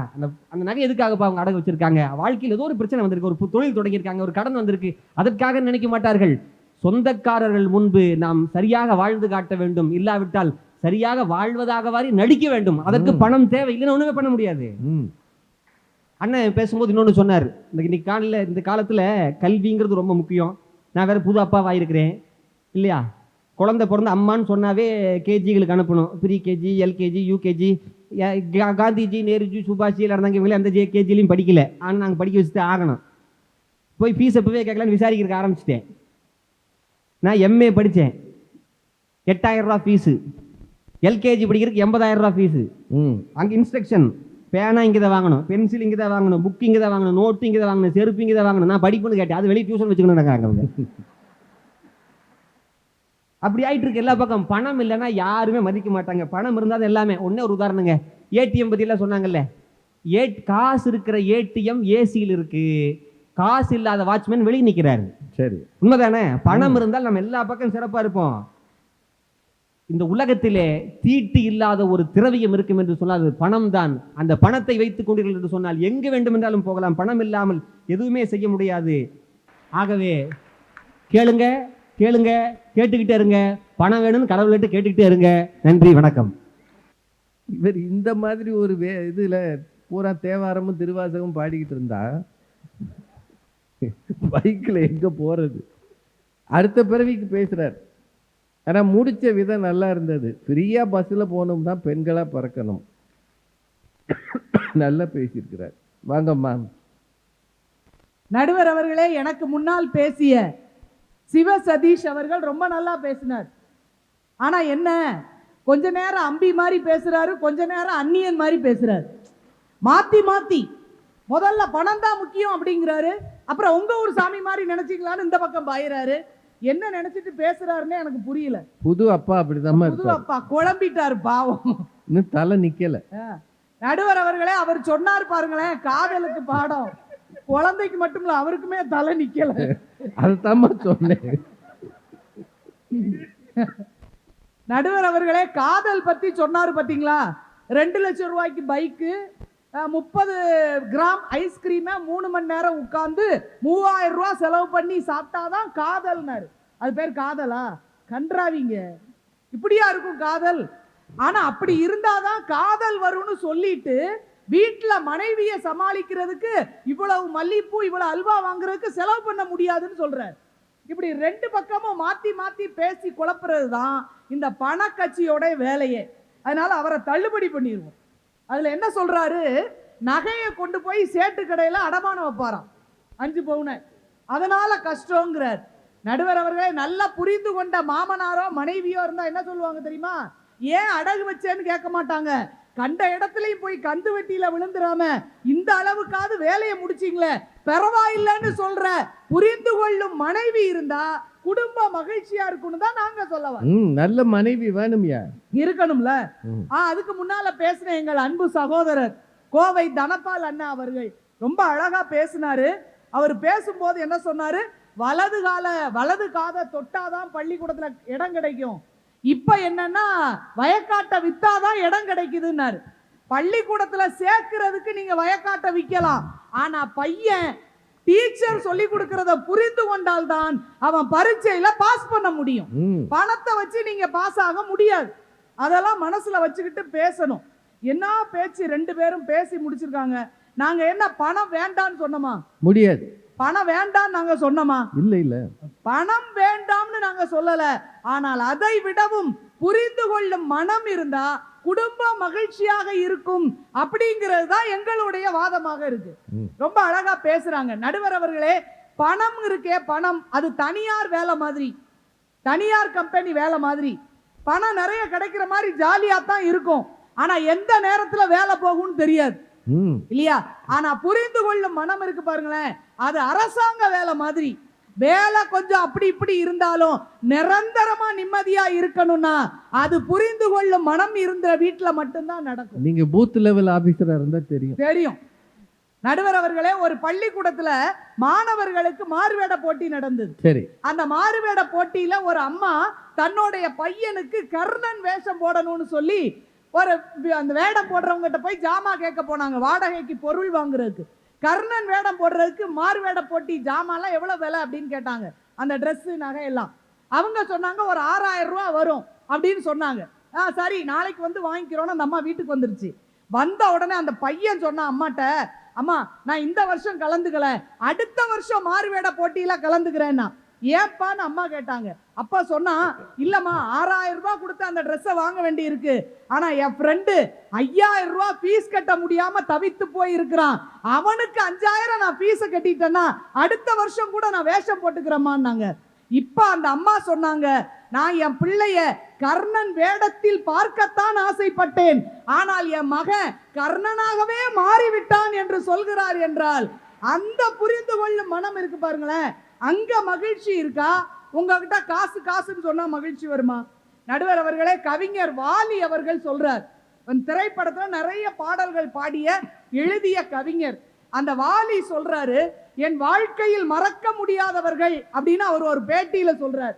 அந்த நகை எதுக்காக அவங்க அடகு வச்சிருக்காங்க? வாழ்க்கையில் ஏதோ ஒரு பிரச்சனை வந்திருக்கு, ஒரு தொழில் தொடங்கியிருக்காங்க, ஒரு கடன் வந்திருக்கு, அதற்காக நினைக்க மாட்டார்கள். சொந்தக்காரர்கள் முன்பு நாம் சரியாக வாழ்ந்து காட்ட வேண்டும், இல்லாவிட்டால் சரியாக வாழ்வதாக நடிக்க வேண்டும். அதற்கு பணம் தேவை, இல்லைன்னா ஒண்ணுமே பண்ண முடியாது. அண்ணன் பேசும்போது இன்னொன்று சொன்னார். இந்த காலத்தில் கல்விங்கிறது ரொம்ப முக்கியம். நான் வேற புது அப்பாவாக இருக்கிறேன் இல்லையா? குழந்தை பிறந்த அம்மான்னு சொன்னாவே கேஜிகளுக்கு அனுப்பணும். Pre KG, LKG, UKG. Gandhiji, Nehruji, சுபாஷி எல்லாம் இருந்தாங்க. இவங்களே அந்த கேஜிலையும் படிக்கல, ஆனால் நாங்கள் படிக்க வச்சுட்டு ஆகணும். போய் ஃபீஸ் எப்பவே கேட்கலான்னு விசாரிக்கிறதுக்கு ஆரம்பிச்சிட்டேன். நான் எம்ஏ படித்தேன், 8,000 ரூபா ஃபீஸு. எல்கேஜி படிக்கிறதுக்கு 80,000 ரூபா ஃபீஸு. அங்கே இன்ஸ்ட்ரக்ஷன், பேனா இங்கே தான் வாங்கணும், பென்சில் இங்கே தான் வாங்கணும், புக் இங்கே தான் வாங்கணும், நோட்டு இங்கே தான் வாங்கணும், செருப்பு இங்கே தான் வாங்கணும். நான் படிப்புன்னு கேட்டேன், அது வெளியே டியூஷன் வச்சுக்கணும்னாங்க அவங்க. அப்படி ஆயிட்டு இருக்கு எல்லா பக்கம். பணம் இல்லைன்னா யாருமே மதிக்க மாட்டாங்க, பணம் இருந்தால் எல்லாமே. ஒன்னே ஒரு உதாரணங்க, ஏடிஎம் பற்றியெல்லாம் சொன்னாங்கல்ல. காசு இருக்கிற ஏடிஎம் ஏசியில் இருக்கு, காசு இல்லாத வாட்ச்மேன் வெளியே நிற்கிறாரு. சரி, உண்மைதானே? பணம் இருந்தால் நம்ம எல்லா பக்கம் சிறப்பாக இருப்போம். இந்த உலகத்திலே தீட்டு இல்லாத ஒரு திரவியம் இருக்கும் என்று சொன்னால் அது பணம் தான். அந்த பணத்தை வைத்துக் கொண்டீர்கள் என்று சொன்னால் எங்கு வேண்டும் என்றாலும் போகலாம். பணம் இல்லாமல் எதுவுமே செய்ய முடியாது. ஆகவே கேளுங்க, கேட்டுக்கிட்டே இருங்க. பணம் வேணும்னு கடவுள்கிட்ட கேட்டுக்கிட்டே இருங்க. நன்றி, வணக்கம். இவர் இந்த மாதிரி ஒரு இதுல பூரா தேவாரமும் திருவாசகமும் பாடிக்கிட்டு இருந்தா பைக்கில் எங்க போறது? அடுத்த பிறவிக்கு பேசுறார். ஆனால் முடிச்ச விதம் நல்லா இருந்தது. ஃப்ரீயா பஸ்ஸில் போகணும் தான் பெண்களா பறக்கணும். நல்லா பேசியிருக்கிறார். வாங்கம்மா. நடுவர் அவர்களே, எனக்கு முன்னால் பேசிய சிவ சதீஷ் அவர்கள் ரொம்ப நல்லா பேசினார். ஆனா என்ன, கொஞ்ச நேரம் அம்பி மாதிரி பேசுறாரு, கொஞ்ச நேரம் அந்நியன் மாதிரி பேசுறாரு. மாத்தி முதல்ல பணம் தான் முக்கியம் அப்படிங்கிறாரு, அப்புறம் உங்க ஊர் சாமி மாதிரி நினைச்சிக்கலான்னு இந்த பக்கம் பாயிறாரு. என்ன நினைச்சிட்டு பேசுறாருன்னு எனக்கு புரியல. புது அப்பா அப்படிதான். புது அப்பா குழம்பிட்டாரு பாவம், இன்னும் தலை நிக்கல. நடுவர் அவர்களே, அவர் சொன்னார் பாருங்களேன், காதலுக்கு பாடம். குழந்தைக்கு மட்டும் இல்ல, அவருக்குமே தலை நிக்கல. அதுதான் சொன்னேன். நடுவர் அவர்களே, காதல் பத்தி சொன்னாரு பாத்தீங்களா? 2 லட்சம் ரூபாய்க்கு பைக்கு, 30 கிராம் ஐஸ்கிரீமை 3 மணி நேரம் உட்கார்ந்து 3000 ரூபாய் செலவு பண்ணி சாப்பிட்டாதான் காதல்னாரு. அது பேர் காதலா? கன்றாவிங்க, இப்படியா இருக்கும் காதல்? ஆனா அப்படி இருந்தாதான் காதல் வரும்னு சொல்லிட்டு வீட்டுல மனைவியை சமாளிக்கிறதுக்கு இவ்வளவு மல்லிப்பூ, இவ்வளவு அல்வா வாங்குறதுக்கு செலவு பண்ண முடியாதுன்னு சொல்றாரு. இப்படி 2 பக்கமும் மாத்தி பேசி குழப்புறது தான் இந்த பண கட்சியோட வேலையே. அதனால அவரை தள்ளுபடி பண்ணிடுவோம். அதுல என்ன சொல்றாரு, நகையை கொண்டு போய் சேட்டு கடையில அடமானம் வைப்பாராம் 5 பவுனை, அதனால கஷ்டங்கிறார். நடுவர் அவர்களே, நல்லா புரிந்து கொண்ட மாமனாரோ மனைவியோ இருந்தா என்ன சொல்லுவாங்க தெரியுமா? ஏன் அடகு வச்சேன்னு கேட்க மாட்டாங்க. கண்ட இடத்துலயும் போய் கந்து வெட்டியில விழுந்துராம இந்த அளவுக்காவது வேலையை முடிச்சிங்களே, பரவாயில்லைன்னு சொல்ற புரிந்து கொள்ளும் மனைவி இருந்தா குடும்ப மகிழ்ச்சியா இருக்கணும் தான் நாங்க சொல்ல வரோம். நல்ல மனைவி வேணும்யா, இருக்கணும்ல. அதுக்கு முன்னால பேசின எங்கள் அன்பு சகோதரர் கோவை தனபால் அண்ணா அவர்கள் ரொம்ப அழகா பேசினாரு. அவர் பேசும்போது என்ன சொன்னாரு? வலது காதை தொட்டாதான் பள்ளிக்கூடத்துல இடம் கிடைக்கும். இப்ப என்னன்னா வயக்காட்டை வித்தாதான் இடம் கிடைக்குதுன்னாரு. பள்ளிக்கூடத்துல சேர்க்கிறதுக்கு நீங்க வயக்காட்டை விற்கலாம், ஆனா பையன் டீச்சர் சொல்லி கொடுக்கறத புரிந்து கொண்டால்தான் அவன் பரீட்சையில பாஸ் பண்ண முடியும். பணத்தை வச்சு நீங்க பாஸ் ஆக முடியாது. அதெல்லாம் மனசுல வச்சுக்கிட்டு பேசணும். என்ன பேச்சு, 2 பேரும் பேசி முடிச்சிருக்காங்க. நாங்க என்ன பணம் வேண்டான்னு சொன்னோமா? முடியாது. பணம் வேண்டாம் நாங்க சொன்னோமா? இல்ல பணம் வேண்டாம்னு நாங்க சொல்லல. ஆனால் அதை விடவும் புரிந்து கொள்ளும் மனம் இருந்தா குடும்பம் மகிழ்ச்சியாக இருக்கும் அப்படிங்கிறது தான் எங்களுடைய வாதமாக இருக்கு. ரொம்ப அழகா பேசுறாங்க நடுவர் அவர்களே. பணம் இருக்கே, பணம் அது தனியார் வேலை மாதிரி, தனியார் கம்பெனி வேலை மாதிரி. பணம் நிறைய கிடைக்கிற மாதிரி ஜாலியா தான் இருக்கும், ஆனா எந்த நேரத்துல வேலை போகும்னு தெரியாது இல்லையா? ஆனா புரிந்து கொள்ளும் மனம் இருக்கு பாருங்களேன், அது அரசாங்க வேலை மாதிரி. வேலை கொஞ்சம் அப்படி இப்படி இருந்தாலும் நிரந்தரமா நிம்மதியா இருக்கணும்னா அது புரிந்து கொள்ளும் மனம் இருந்த வீட்டுல மட்டும்தான் நடக்கும். நீங்க பூத் லெவல் ஆபீசரா இருந்தா தெரியும். நடுவர் அவர்களே, ஒரு பள்ளிக்கூடத்துல மாணவர்களுக்கு மாறுவேட போட்டி நடந்தது. சரி. அந்த மாறுவேட போட்டியில ஒரு அம்மா தன்னுடைய பையனுக்கு கர்ணன் வேஷம் போடணும்னு சொல்லி ஒரு அந்த வேடம் போடுறவங்கிட்ட போய் ஜாமா கேட்க போனாங்க, வாடகைக்கு பொருள் வாங்குறதுக்கு. கர்ணன் வேடம் போடுறதுக்கு மாறுவேட போட்டி ஜாமான்லாம் எவ்வளவு விலை அப்படின்னு கேட்டாங்க. அந்த ட்ரெஸ் நகை எல்லாம் அவங்க சொன்னாங்க ஒரு 6000 ரூபாய் வரும் அப்படின்னு சொன்னாங்க. சரி நாளைக்கு வந்து வாங்கிக்கிறோன்னு அந்த அம்மா வீட்டுக்கு வந்துருச்சு. வந்த உடனே அந்த பையன் சொன்னான் அம்மாட்ட, அம்மா நான் இந்த வருஷம் கலந்துக்கல, அடுத்த வருஷம் மாறுவேட போட்டியில கலந்துக்கிறேன்னா. ஏப்பான்னு அம்மா கேட்டாங்க. அப்பா சொன்னா, இல்லம்மா 6000 ரூபாய் கொடுத்து அந்த ட்ரெஸ்ஸை வாங்க வேண்டி இருக்கு, ஆனா என் ஃப்ரெண்டு 5000 ரூபாய் ஃபீஸ் கட்ட முடியாம தவித்து போய் இருக்கிறான், அவனுக்கு 5000 நான் ஃபீஸை கட்டிட்டேன்னா அடுத்த வருஷம் கூட நான் வேஷம் போட்டுக்கிறேம்மான்னாங்க. இப்ப அந்த அம்மா சொன்னாங்க, நான் என் பிள்ளைய கர்ணன் வேடத்தில் பார்க்கத்தான் ஆசைப்பட்டேன், ஆனால் என் மகன் கர்ணனாகவே மாறிவிட்டான் என்று சொல்கிறார் என்றால் அந்த புரிந்து கொள்ளும் மனம் இருக்கு பாருங்களேன், அங்க மகிழ்ச்சி இருக்கா? உங்ககிட்ட காசுன்னு சொன்னா மகிழ்ச்சி வருமா? நடுவர் அவர்களே, கவிஞர் வாலி அவர்கள் சொல்றார், திரைப்படத்துல நிறைய பாடல்கள் பாடிய எழுதிய கவிஞர். அந்த வாலி சொல்றாரு, என் வாழ்க்கையில் மறக்க முடியாதவர்கள் அப்படின்னு அவர் ஒரு பேட்டியில சொல்றார்.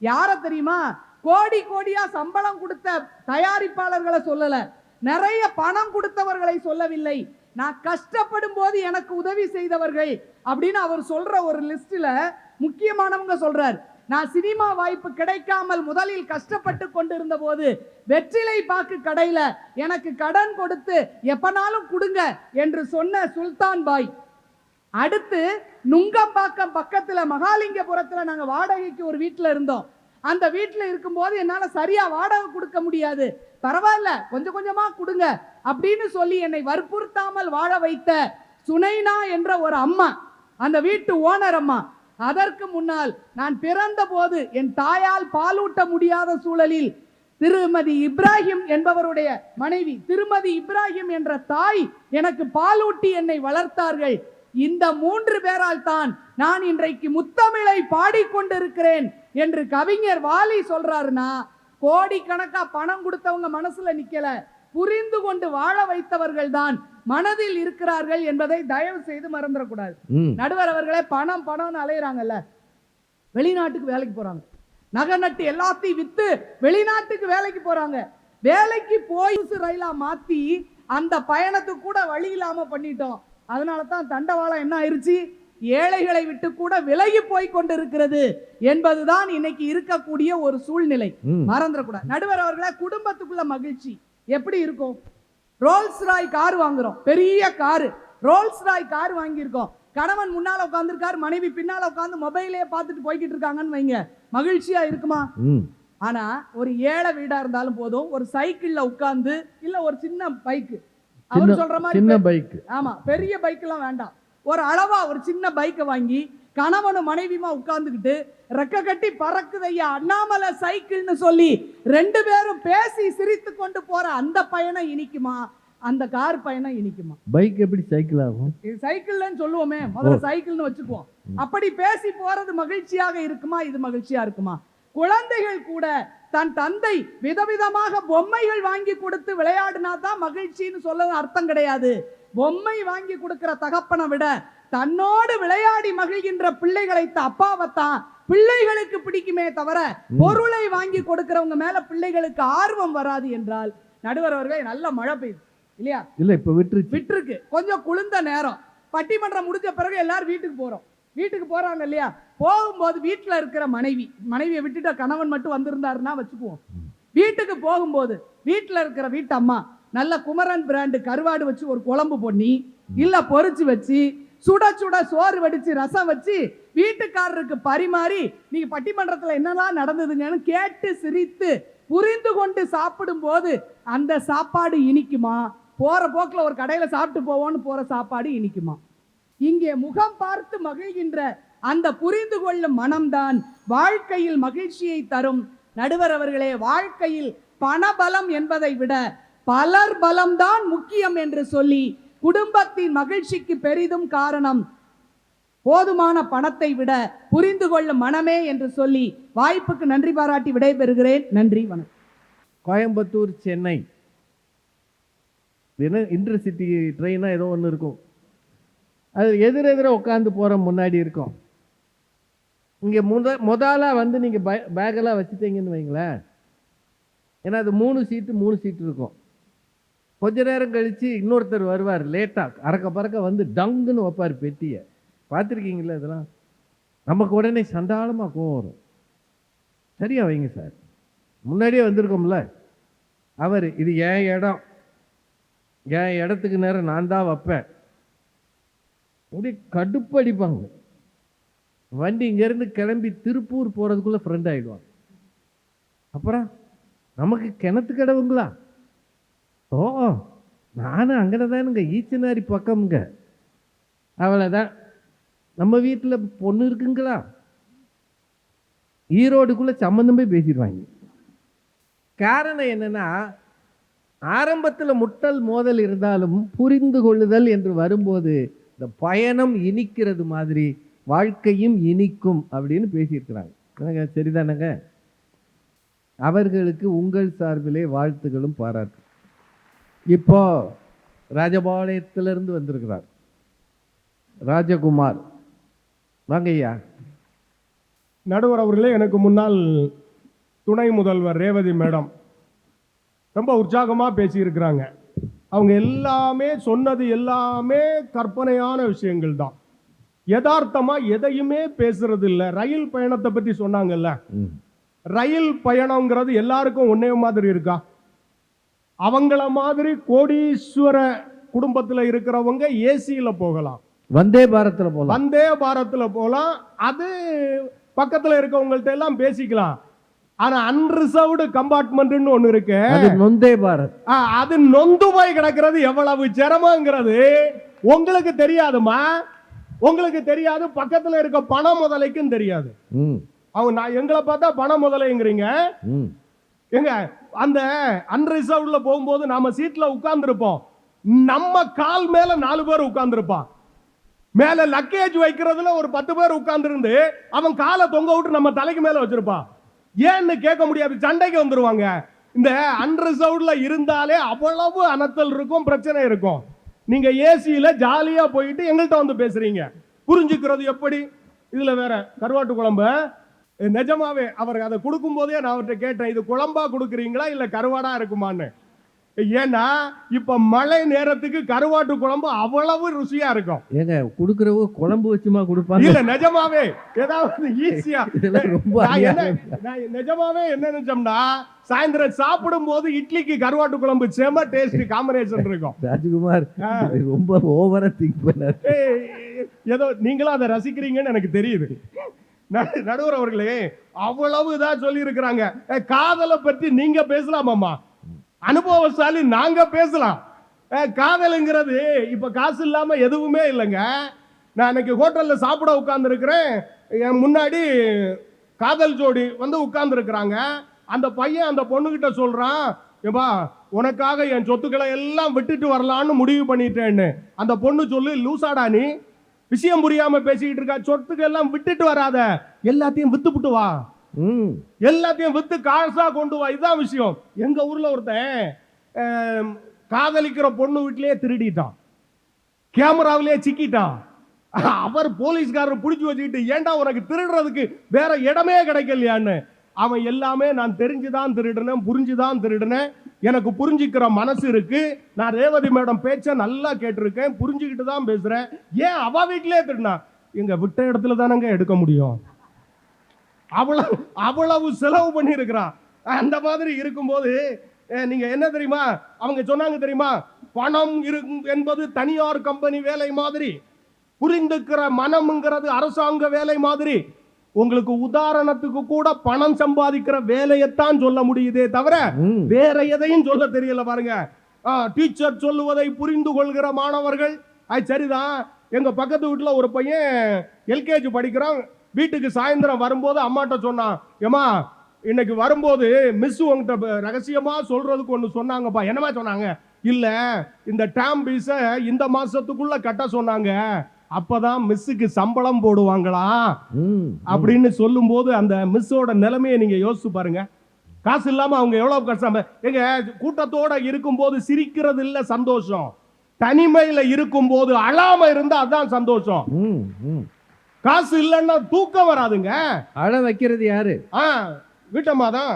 யார தெரியுமா? கோடி கோடியா சம்பளம் கொடுத்த தயாரிப்பாளர்களை சொல்லல, நிறைய பணம் கொடுத்தவர்களை சொல்லவில்லை, நான் கஷ்டப்படும் போது எனக்கு உதவி செய்தவர்கள் அப்படின்னு அவர் சொல்ற ஒரு லிஸ்ட்ல முக்கியமானவங்க சொல்றார். நான் சினிமா வாய்ப்பு கிடைக்காமல் முதலில் கஷ்டப்பட்டு கொண்டிருந்த போது வெற்றிலை பாக்கு கடையில எனக்கு கடன் கொடுத்து எப்பனாலும் கொடுங்க என்று சொன்ன சுல்தான் பாய். அடுத்து நுங்கம்பாக்கம் பக்கத்துல மகாலிங்கபுரத்துல நாங்க வாடகைக்கு ஒரு வீட்டுல இருந்தோம். அந்த வீட்டுல இருக்கும்போது என்னால சரியா வாடகை கொடுக்க முடியாது, பரவாயில்ல கொஞ்சம் கொஞ்சமா கொடுங்க அப்படின்னு சொல்லி என்னை வற்புறுத்தாமல் வாழ வைத்த சுனைனா என்ற ஒரு அம்மா, அந்த வீட்டு ஓனர் அம்மா. அதற்கு முன்னால் நான் பிறந்த போது என் தாயால் பாலூட்ட முடியாத சூழலில் திருமதி இப்ராஹிம் என்பவருடைய மனைவி திருமதி இப்ராஹிம் என்ற தாய் எனக்கு பாலூட்டி என்னை வளர்த்தார்கள். இந்த 3 பேரால் தான் நான் இன்றைக்கு முத்தமிழை பாடிக்கொண்டிருக்கிறேன் என்று கவிஞர் வாலி சொல்றாருன்னா, கோடிக்கணக்கா பணம் கொடுத்தவங்க மனசுல நிக்கல, புரிந்து கொண்டு வாழ வைத்தவர்கள் தான் மனதில் இருக்கிறார்கள் என்பதை தயவு செய்து மறந்துடக்கூடாது. நடுவர் அவர்களே, பணம்னு அலையிறாங்கல்ல, வெளிநாட்டுக்கு வேலைக்கு போறாங்க, நகை நட்டு எல்லாத்தையும் வித்து வெளிநாட்டுக்கு வேலைக்கு போறாங்க. வேலைக்கு போய் ரயிலா மாத்தி அந்த பயணத்துக்கு கூட வழி இல்லாம பண்ணிட்டோம். அதனால தான் தண்டவாளம் என்ன ஆயிருச்சு, ஏழைகளை விட்டு கூட விலகி போய் கொண்டிருக்கிறது என்பதுதான் இன்னைக்கு இருக்கக்கூடிய ஒரு சூழ்நிலை. மறந்துடக்கூடாது. நடுவர் அவர்களே, குடும்பத்துக்குள்ள மகிழ்ச்சி எப்படி இருக்கும்? ரோல்ஸ் ராய் கார் வாங்குறோம், பெரிய காரு, ரோல்ஸ் ராய் கார் வாங்கியிருக்கோம், கணவன் முன்னால உட்காந்துருக்காரு, மனைவி பின்னால உட்காந்து மொபைலே பார்த்துட்டு போய்கிட்டு இருக்காங்கன்னு வைங்க, மகிழ்ச்சியா இருக்குமா? ஆனா ஒரு ஏழை வீடா இருந்தாலும் போதும், ஒரு சைக்கிள்ல உட்கார்ந்து இல்ல ஒரு சின்ன பைக்கு, அவர் சொல்ற மாதிரி சின்ன பைக், ஆமா பெரிய பைக் எல்லாம் வேண்டாம், ஒரு அளவா ஒரு சின்ன பைக்கை வாங்கி கணவனும் மனைவியுமா உட்கார்ந்துக்கிட்டு ரெக்க கட்டி பறக்குதையா அண்ணாமலை சைக்கிள்னு சொல்லி 2 பேரும் பேசி சிரித்து கொண்டு போற அந்த பயணம் இனிக்குமா, அந்த கார் பயணம் இனிக்குமா? பைக் எப்படி சைக்கிள் ஆகும்? இது சைக்கிள்னு சொல்லுவோமே, முதல்ல சைக்கிள்னு வச்சுக்குவோம். அப்படி பேசி போறது மகிழ்ச்சியாக இருக்குமா, இது மகிழ்ச்சியா இருக்குமா? குழந்தைகள் கூட தன் தந்தை விதவிதமாக பொம்மைகள் வாங்கி கொடுத்து விளையாடினா தான் மகிழ்ச்சின்னு சொல்ல அர்த்தம் கிடையாது. பொம்மை வாங்கி கொடுக்கிற தகப்பனை விட தன்னோடு விளையாடி மகிழ்கின்ற பிள்ளைகளை அப்பாவைத்தான் பிள்ளைகளுக்கு பிடிக்குமே தவிர பொருளை வாங்கி கொடுக்கிறவங்க மேல பிள்ளைகளுக்கு ஆர்வம் வராது என்றால், நடுவர் அவர்களே நல்ல மழை பெய்யுது இல்லையா? இல்ல இப்ப விட்டுருக்கு, கொஞ்சம் குளிர்ந்த நேரம். பட்டிமன்றம் முடிஞ்ச பிறகு எல்லாரும் வீட்டுக்கு போறாங்க இல்லையா? போகும்போது வீட்டுல இருக்கிற மனைவியை விட்டுட்டு கணவன் மட்டும் வந்திருந்தாருன்னா வச்சுக்குவோம். வீட்டுக்கு போகும்போது வீட்டுல இருக்கிற வீட்டு அம்மா நல்ல குமரன் பிராண்டு கருவாடு வச்சு ஒரு குழம்பு பொண்ணி இல்ல பொரிச்சு வச்சு சுட சுட சோறு வடிச்சு ரசம் வச்சு வீட்டுக்காரருக்கு பரிமாறி நீங்க பட்டிமன்றத்துல என்னெல்லாம் நடந்ததுங்கன்னு கேட்டு சிரித்து புரிந்து கொண்டு சாப்பிடும் போது அந்த சாப்பாடு இனிக்குமா? போற போக்குல ஒரு கடையில சாப்பிட்டு போவோம்னு போற சாப்பாடு இனிக்குமா? இங்கே முகம் பார்த்து மகிழ்கின்ற அந்த புரிந்து கொள்ளும் மனம்தான் வாழ்க்கையில் மகிழ்ச்சியை தரும். நடுவர் அவர்களே, வாழ்க்கையில் பணபலம் என்பதை விட பலர் பலம்தான் முக்கியம் என்று சொல்லி குடும்பத்தின் மகிழ்ச்சிக்கு பெரிதும் காரணம் போதுமான பணத்தை விட புரிந்து கொள்ளும் மனமே என்று சொல்லி வாய்ப்புக்கு நன்றி பாராட்டி விடைபெறுகிறேன். நன்றி, வணக்கம். கோயம்புத்தூர் சென்னை இன்டர்சிட்டி ட்ரெயினா ஏதோ ஒன்று இருக்கும், அது எதிரெதிர உட்காந்து போகிற முன்னாடி இருக்கும். இங்கே முதலா வந்து நீங்கள் பேக்கெல்லாம் வச்சுட்டீங்கன்னு வைங்களேன், ஏன்னா அது 3 சீட்டு இருக்கும். கொஞ்ச நேரம் கழித்து இன்னொருத்தர் வருவார் லேட்டாக, அறக்க பறக்க வந்து டங்குன்னு வைப்பார் பெட்டியை. பார்த்துருக்கீங்களா இதெல்லாம்? நமக்கு உடனே சண்டாளமாக கோவம் வரும். சரியா வைங்க சார், முன்னாடியே வந்திருக்கோம்ல. அவர் இது என் இடம், என் இடத்துக்கு நேரம் நான் தான் வைப்பேன். அப்படியே கடுப்படிப்பாங்க. வண்டி இங்கேருந்து கிளம்பி திருப்பூர் போகிறதுக்குள்ளே ஃப்ரெண்ட் ஆகிடுவாங்க. அப்புறம் நமக்கு கிணத்து கடவுங்களா? ஓ, நானும் அங்கே தானுங்க, ஈச்சனாரி பக்கம்ங்க. அவ்வளோதான். நம்ம வீட்டில் பொண்ணு இருக்குங்களா? ஈரோடுக்குள்ளே சம்மந்தமே பேசிடுவாங்க. காரணம் என்னென்னா, ஆரம்பத்தில் முட்டல் மோதல் இருந்தாலும் புரிந்து கொள்ளுதல் என்று வரும்போது இந்த பயணம் இனிக்கிறது மாதிரி வாழ்க்கையும் இனிக்கும் அப்படின்னு பேசியிருக்கிறாங்க. சரிதானங்க? அவர்களுக்கு உங்கள் சார்பிலே வாழ்த்துகளும் பாராட்டு. இப்போ ராஜபாளையத்திலிருந்து வந்திருக்கிறார் ராஜகுமார். வாங்க ஐயா. நடுவர் அவர்களே, எனக்கு முன்னால் துணை முதல்வர் ரேவதி மேடம் ரொம்ப உற்சாகமாக பேசியிருக்கிறாங்க. அவங்க எல்லாமே சொன்னது எல்லாமே கற்பனையான விஷயங்கள் தான், யதார்த்தமாக எதையுமே பேசுறது இல்லை. ரயில் பயணத்தை பற்றி சொன்னாங்கல்ல, ரயில் பயணங்கிறது எல்லாருக்கும் ஒன்னே மாதிரி இருக்கா? அவங்கள மாதிரி கோடீஸ்வர குடும்பத்தில் இருக்கிறவங்க ஏசியில் போகலாம், வந்தே பாரத்தில் போகலாம், வந்தே பாரத்தில் போகலாம். அது பக்கத்தில் இருக்கவங்கள்ட்ட எல்லாம் பேசிக்கலாம். ஆனா அன்ரிசர்வ்டு கம்பார்ட்மெண்ட்னு ஒண்ணு இருக்கு, அது நொந்தே பாரத். அது நொந்து போய் கிடக்கிறது எவ்வளவு சிரமங்கிறது உங்களுக்கு தெரியாதுமா? உங்களுக்கு தெரியாது, பக்கத்துல இருக்க பண முதலைக்கும் தெரியாது. அவங்க எங்களை பார்த்தா பண முதலைங்கிறீங்க. எங்க அந்த அன்ரிசர்வ்ட்ல போகும்போது நாம சீட்ல உட்கார்ந்து இருப்போம், நம்ம கால் மேல 4 பேர் உட்கார்ந்து இருப்பான். மேல லக்கேஜ் வைக்கிறதுல ஒரு 10 பேர் உட்கார்ந்து இருந்து அவன் காலை தொங்க விட்டு நம்ம தலைக்கு மேல வச்சிருப்பான். ஏன்னு கேட்க முடியாது, சண்டைக்கு வந்துருவாங்க. இந்த அன்ரிசர்வ்ட்ல இருந்தாலே அவ்வளவு அனத்தல் இருக்கும், பிரச்சனை இருக்கும். நீங்க ஏசியில ஜாலியா போயிட்டு எங்கள்கிட்ட வந்து பேசுறீங்க, புரிஞ்சுக்கிறது எப்படி? இதுல வேற கருவாட்டு குழம்பு நிஜமாவே அவர் அதை கொடுக்கும் போதே நான் அவர்கிட்ட கேட்டேன், இது குழம்பா கொடுக்குறீங்களா இல்ல கருவாடா இருக்குமான்னு. ஏன்னா இப்ப மழை நேரத்துக்கு கருவாட்டு குழம்பு அவ்வளவு ருசியா இருக்கும். ஏங்க குடுக்கறவங்க குழம்பு வச்சுமா கொடுப்பாங்க? இல்ல நிஜமாவே ஏதாவது ஈஸியா. ரொம்ப நிஜமாவே என்ன நினைச்சோம்னா, சாயந்தரம் சாப்பிடும் போது இட்லிக்கு கருவாட்டு குழம்பு செம டேஸ்ட் காம்பினேஷன் இருக்கும். ராஜ்குமார் ரொம்ப ஓவரா திங்க் பண்ணாரு. ஏதோ நீங்களும் அதை ரசிக்கிறீங்கன்னு எனக்கு தெரியுது. நடுவர் அவர்களே, அவ்வளவுதான் சொல்லி இருக்கிறாங்க. காதலை பற்றி நீங்க பேசலாமாமா, அனுபவசாலி நாங்க பேசலாம். காதலுங்கிறது இப்ப காசு இல்லாம எதுவுமே இல்லைங்க. நான் அன்னைக்கு ஹோட்டல்ல சாப்பிட உட்கார்ந்து இருக்கிறேன், என் முன்னாடி காதல் ஜோடி வந்து உட்கார்ந்து இருக்கிறாங்க. அந்த பையன் அந்த பொண்ணுகிட்ட சொல்றான், ஏப்பா உனக்காக என் சொத்துக்களை எல்லாம் விட்டுட்டு வரலான்னு முடிவு பண்ணிட்டேன்னு. அந்த பொண்ணு சொல்லு, லூசாடா நீ, விஷயம் புரியாம பேசிக்கிட்டு இருக்கா, சொத்துக்கள் எல்லாம் விட்டுட்டு வராத, எல்லாத்தையும் வித்துப்புட்டு வா, எல்லாத்தையும் வித்து காசா கொண்டு வா, இதுதான் விஷயம். எங்க ஊர்ல ஒருத்தன் காதலிக்கிற பொண்ணு வீட்டிலேயே திருடிட்டான், கேமராவிலேயே சிக்கிட்டான். அவர் போலீஸ்காரர் பிடிச்சி வச்சுக்கிட்டு, ஏன்டா உனக்கு திருடுறதுக்கு வேற இடமே கிடைக்கலையான்னு. அவன் எல்லாமே நான் தெரிஞ்சுதான் திருடுனேன், புரிஞ்சுதான் திருடுனேன், எனக்கு புரிஞ்சுக்கிற மனசு இருக்கு, நான் ரேவதி மேடம் பேச்ச நல்லா கேட்டிருக்கேன், புரிஞ்சுக்கிட்டு தான் பேசுறேன். ஏன் அவ வீட்டிலே திருடினா? எங்க விட்ட இடத்துல தானங்க எடுக்க முடியும், அவ்வளவு செலவு பண்ணி இருக்கிறான். அந்த மாதிரி இருக்கும்போது நீங்க என்ன தெரியுமா அவங்க சொன்னாங்க தெரியுமா, பணம் என்பது தனியார் கம்பெனி வேலை மாதிரி, புரிந்துக்கிற மனம்ங்கிறது அரசாங்க வேலை மாதிரி. உங்களுக்கு உதாரணத்துக்கு கூட பணம் சம்பாதிக்கிற வேலையைத்தான் சொல்ல முடியுதே தவிர வேற எதையும் சொல்ல தெரியல பாருங்க. டீச்சர் சொல்லுவதை புரிந்து கொள்கிற மாணவர்கள், அது சரிதான். எங்க பக்கத்து வீட்டுல ஒரு பையன் எல்கேஜி படிக்கிறான், வீட்டுக்கு சாயந்தரம் வரும்போது அம்மாட்ட சொன்னான், ஏமா இன்னைக்கு வரும்போது மிஸ் உங்ககிட்ட ரகசியமா சொல்றதுக்கு ஒண்ணு சொன்னாங்கப்பா. என்னமா சொன்னாங்க? இல்ல இந்த டேம் பீஸ இந்த மாசத்துக்குள்ள கட்ட சொன்னாங்க, அப்பதான் மிஸ்ஸுக்கு சம்பளம் போடுவாங்களா அப்படின்னு சொல்லும் போது அந்த மிஸ்ஸோட நிலைமையை நீங்க யோசிச்சு பாருங்க. காசு இல்லாம அவங்க எவ்வளவு கஷ்டம். எங்க கூட்டத்தோட இருக்கும் போது சிரிக்கிறது இல்ல சந்தோஷம், தனிமையில இருக்கும் போது அழாம இருந்தா அதான் சந்தோஷம். காசு இல்லைன்னா தூக்கம் வராதுங்க. அழ வைக்கிறது யாரு? வீட்டம்மா தான்.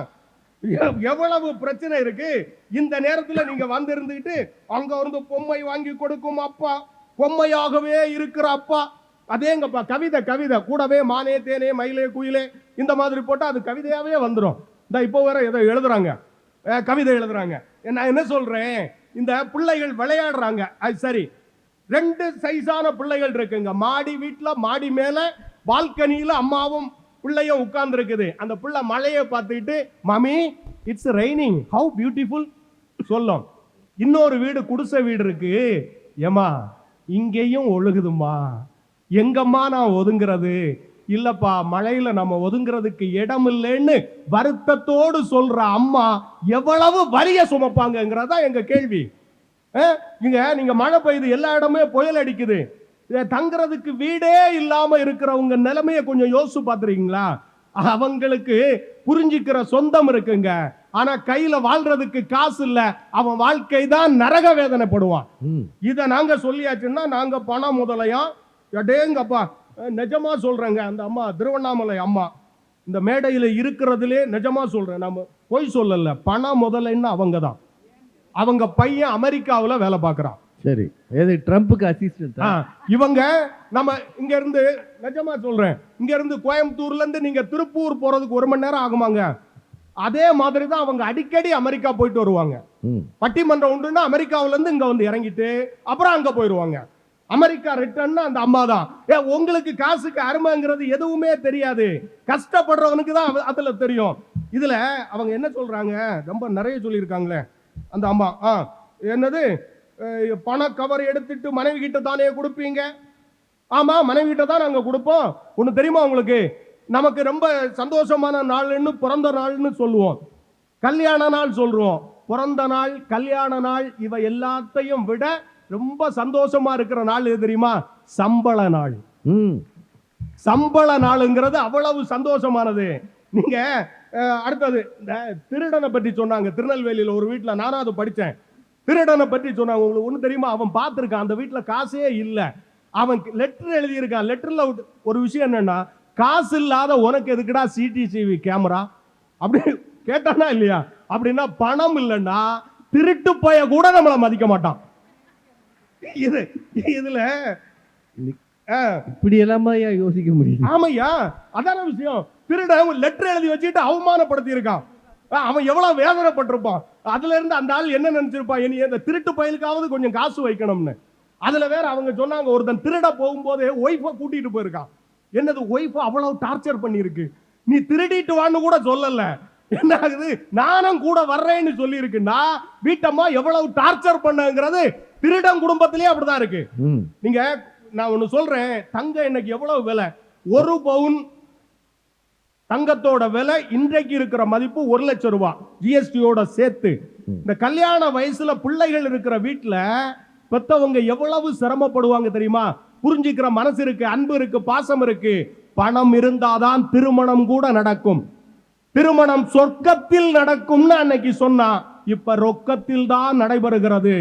எவ்வளவு பிரச்சனை இருக்கு. இந்த நேரத்துல நீங்க வந்து இருந்துகிட்டு அங்க இருந்து பொம்மை வாங்கி கொடுக்கும் அப்பா, பொம்மையாகவே இருக்கிற அப்பா. அதேங்கப்பா கவிதை கூடவே மானே தேனே மயிலே குயிலே இந்த மாதிரி போட்டா அது கவிதையாவே வந்துடும். இந்த இப்போ வேற ஏதோ எழுதுறாங்க, கவிதை எழுதுறாங்க. நான் என்ன சொல்றேன், இந்த பிள்ளைகள் விளையாடுறாங்க, அது சரி. 2 சைஸான பிள்ளைகள் இருக்குங்க. மாடி வீட்டுல மாடி மேல பால்கனியில அம்மாவும் பிள்ளையும் உட்கார்ந்து இருக்குது. அந்த பிள்ளை மழையை பார்த்துக்கிட்டு, mummy it's raining how beautiful சொல்லும். இன்னொரு வீடு குடிசை வீடு இருக்கு, ஏமா இங்கேயும் ஒழுகுதுமா, எங்கம்மா நான் ஒதுங்கிறது? இல்லப்பா மழையில நம்ம ஒதுங்கிறதுக்கு இடம் இல்லைன்னு வருத்தத்தோடு சொல்ற அம்மா எவ்வளவு வலிய சுமப்பாங்கிறதா எங்க கேள்வி. இங்க நீங்க மழை பெய்யுது, எல்லா இடமே புயல் அடிக்குது, தங்குறதுக்கு வீடே இல்லாம இருக்கிறவங்க நிலைமையை கொஞ்சம் யோசிச்சு பாத்துறீங்களா? அவங்களுக்கு புரிஞ்சுக்கிற சொந்தம் இருக்குங்க, ஆனா கையில வாழ்றதுக்கு காசு இல்ல, அவன் வாழ்க்கை தான் நரக வேதனைப்படுவான். இத நாங்க சொல்லியாச்சுன்னா நாங்க பணம் முதலையா அடேங்கப்பா. நிஜமா சொல்றேங்க, அந்த அம்மா திருவண்ணாமலை அம்மா இந்த மேடையில இருக்கிறதுலே நிஜமா சொல்றேன், நம்ம பொய் சொல்லல, பணம் முதலைன்னு அவங்க தான். அவங்க பையன் அமெரிக்காவுல வேலை பார்க்கறான். சரி, எது ட்ரம்புக்கு அசிஸ்டன்ட்? இவங்க நம்ம இங்க இருந்து நிஜமா சொல்றேன், இங்க இருந்து கோயம்புத்தூர்ல இருந்து நீங்க திருப்பூர் போறதுக்கு 1 மணி நேரம் ஆகுமாங்க. அதே மாதிரி தான் அவங்க அடிக்கடி அமெரிக்கா போயிட்டு வருவாங்க. பட்டிமன்றம் உண்டுன்னா அமெரிக்காவில இருந்து இங்க வந்து இறங்கிட்டு அப்புறம் அங்க போயிருவாங்க. அமெரிக்கா ரிட்டர்ன் அந்த அம்மா தான். உங்களுக்கு காசுக்கு அருமைங்கிறது எதுவுமே தெரியாது, கஷ்டப்படுறவனுக்கு தான் அதுல தெரியும். இதுல அவங்க என்ன சொல்றாங்க, ரொம்ப நிறைய சொல்லியிருக்காங்களே அந்த அம்மா. என்னது, பண கவர் எடுத்துட்டு மனைவி கிட்ட தானே கொடுப்பீங்க? ஆமா, மனைவி கிட்ட தான் நாங்க கொடுப்போம். ஒண்ணு தெரியுமா உங்களுக்கு, நமக்கு ரொம்ப சந்தோஷமான நாள்னு பிறந்த நாள்னு சொல்லுவோம், கல்யாண நாள் சொல்றோம். பிறந்த நாள், கல்யாண நாள், இவ எல்லாத்தையும் விட ரொம்ப சந்தோஷமா இருக்கிற நாள் எது தெரியுமா? சம்பள நாள். சம்பள நாளுங்கிறது அவ்வளவு சந்தோஷமானது. நீங்க அடுத்தது இந்த திருடனை பற்றி சொன்னாங்க. திருநெல்வேலியில ஒரு வீட்டுல நானும் அது படிச்சேன். திருடனை பற்றி சொன்னாங்க. உங்களுக்கு ஒண்ணு தெரியுமா? அவன் பார்த்திருக்கான், அந்த வீட்டுல காசே இல்ல, அவன் லெட்டர் எழுதியிருக்கான். லெட்டர்ல ஒரு விஷயம் என்னன்னா, காசு இல்லாத உனக்கு எதுக்குடா சிசிடிவி கேமரா அப்படி கேட்டானா இல்லையா? அப்படின்னா பணம் இல்லைன்னா திருட்டு பைய கூட நம்மளை மதிக்க மாட்டான். இதுல இப்படி எல்லாமே யோசிக்க முடியும். ஆமையா, அதான விஷயம். திருடன் லெட்டர் எழுதி வச்சுட்டு அவமானப்படுத்தி இருக்கான். அவன் எவ்வளவு வேதனைப்பட்டிருப்பான். அதுல இருந்து அந்த ஆள் என்ன நினைச்சிருப்பான், இனி இந்த திருட்டு பயலுக்காவது கொஞ்சம் காசு வைக்கணும்னு. அதுல வேற அவங்க சொன்னாங்க, ஒருத்தன் திருட போகும்போது ஒய்ஃபை கூட்டிட்டு போயிருக்கான். என்னது, ஒய்ஃபை அவ்வளவு டார்ச்சர் பண்ணிருக்கு, நீ திருடிட்டு வான்னு கூட சொல்லல. என்ன ஆகுது, நானும் கூட வர்றேன்னு சொல்லி இருக்குன்னா வீட்டம்மா எவ்வளவு டார்ச்சர் பண்ணுங்கிறது திருடன் குடும்பத்திலேயே அப்படிதான் இருக்கு. நீங்க நான் ஒண்ணு சொல்றேன், தங்கம் இன்னைக்கு எவ்வளவு விலை? 1 பவுன் தங்கத்தோட விலை இன்றைக்கு இருக்கிற மதிப்பு 1 லட்சம் ரூபாய் ஜிஎஸ்டியோட சேர்த்து. இந்த கல்யாண வயசுல பிள்ளைகள் இருக்கிற வீட்டுல பெத்தவங்க எவ்வளவு சிரமப்படுவாங்க தெரியுமா? புரிஞ்சுக்கிற மனசு இருக்கு, அன்பு இருக்கு, பாசம் இருக்கு. பணம் இருந்தாதான் திருமணம் கூட நடக்கும். திருமணம் சொர்க்கத்தில் நடக்கும்னு அன்னைக்கு சொன்னா, இப்ப ரொக்கத்தில் தான் நடைபெறுகிறது.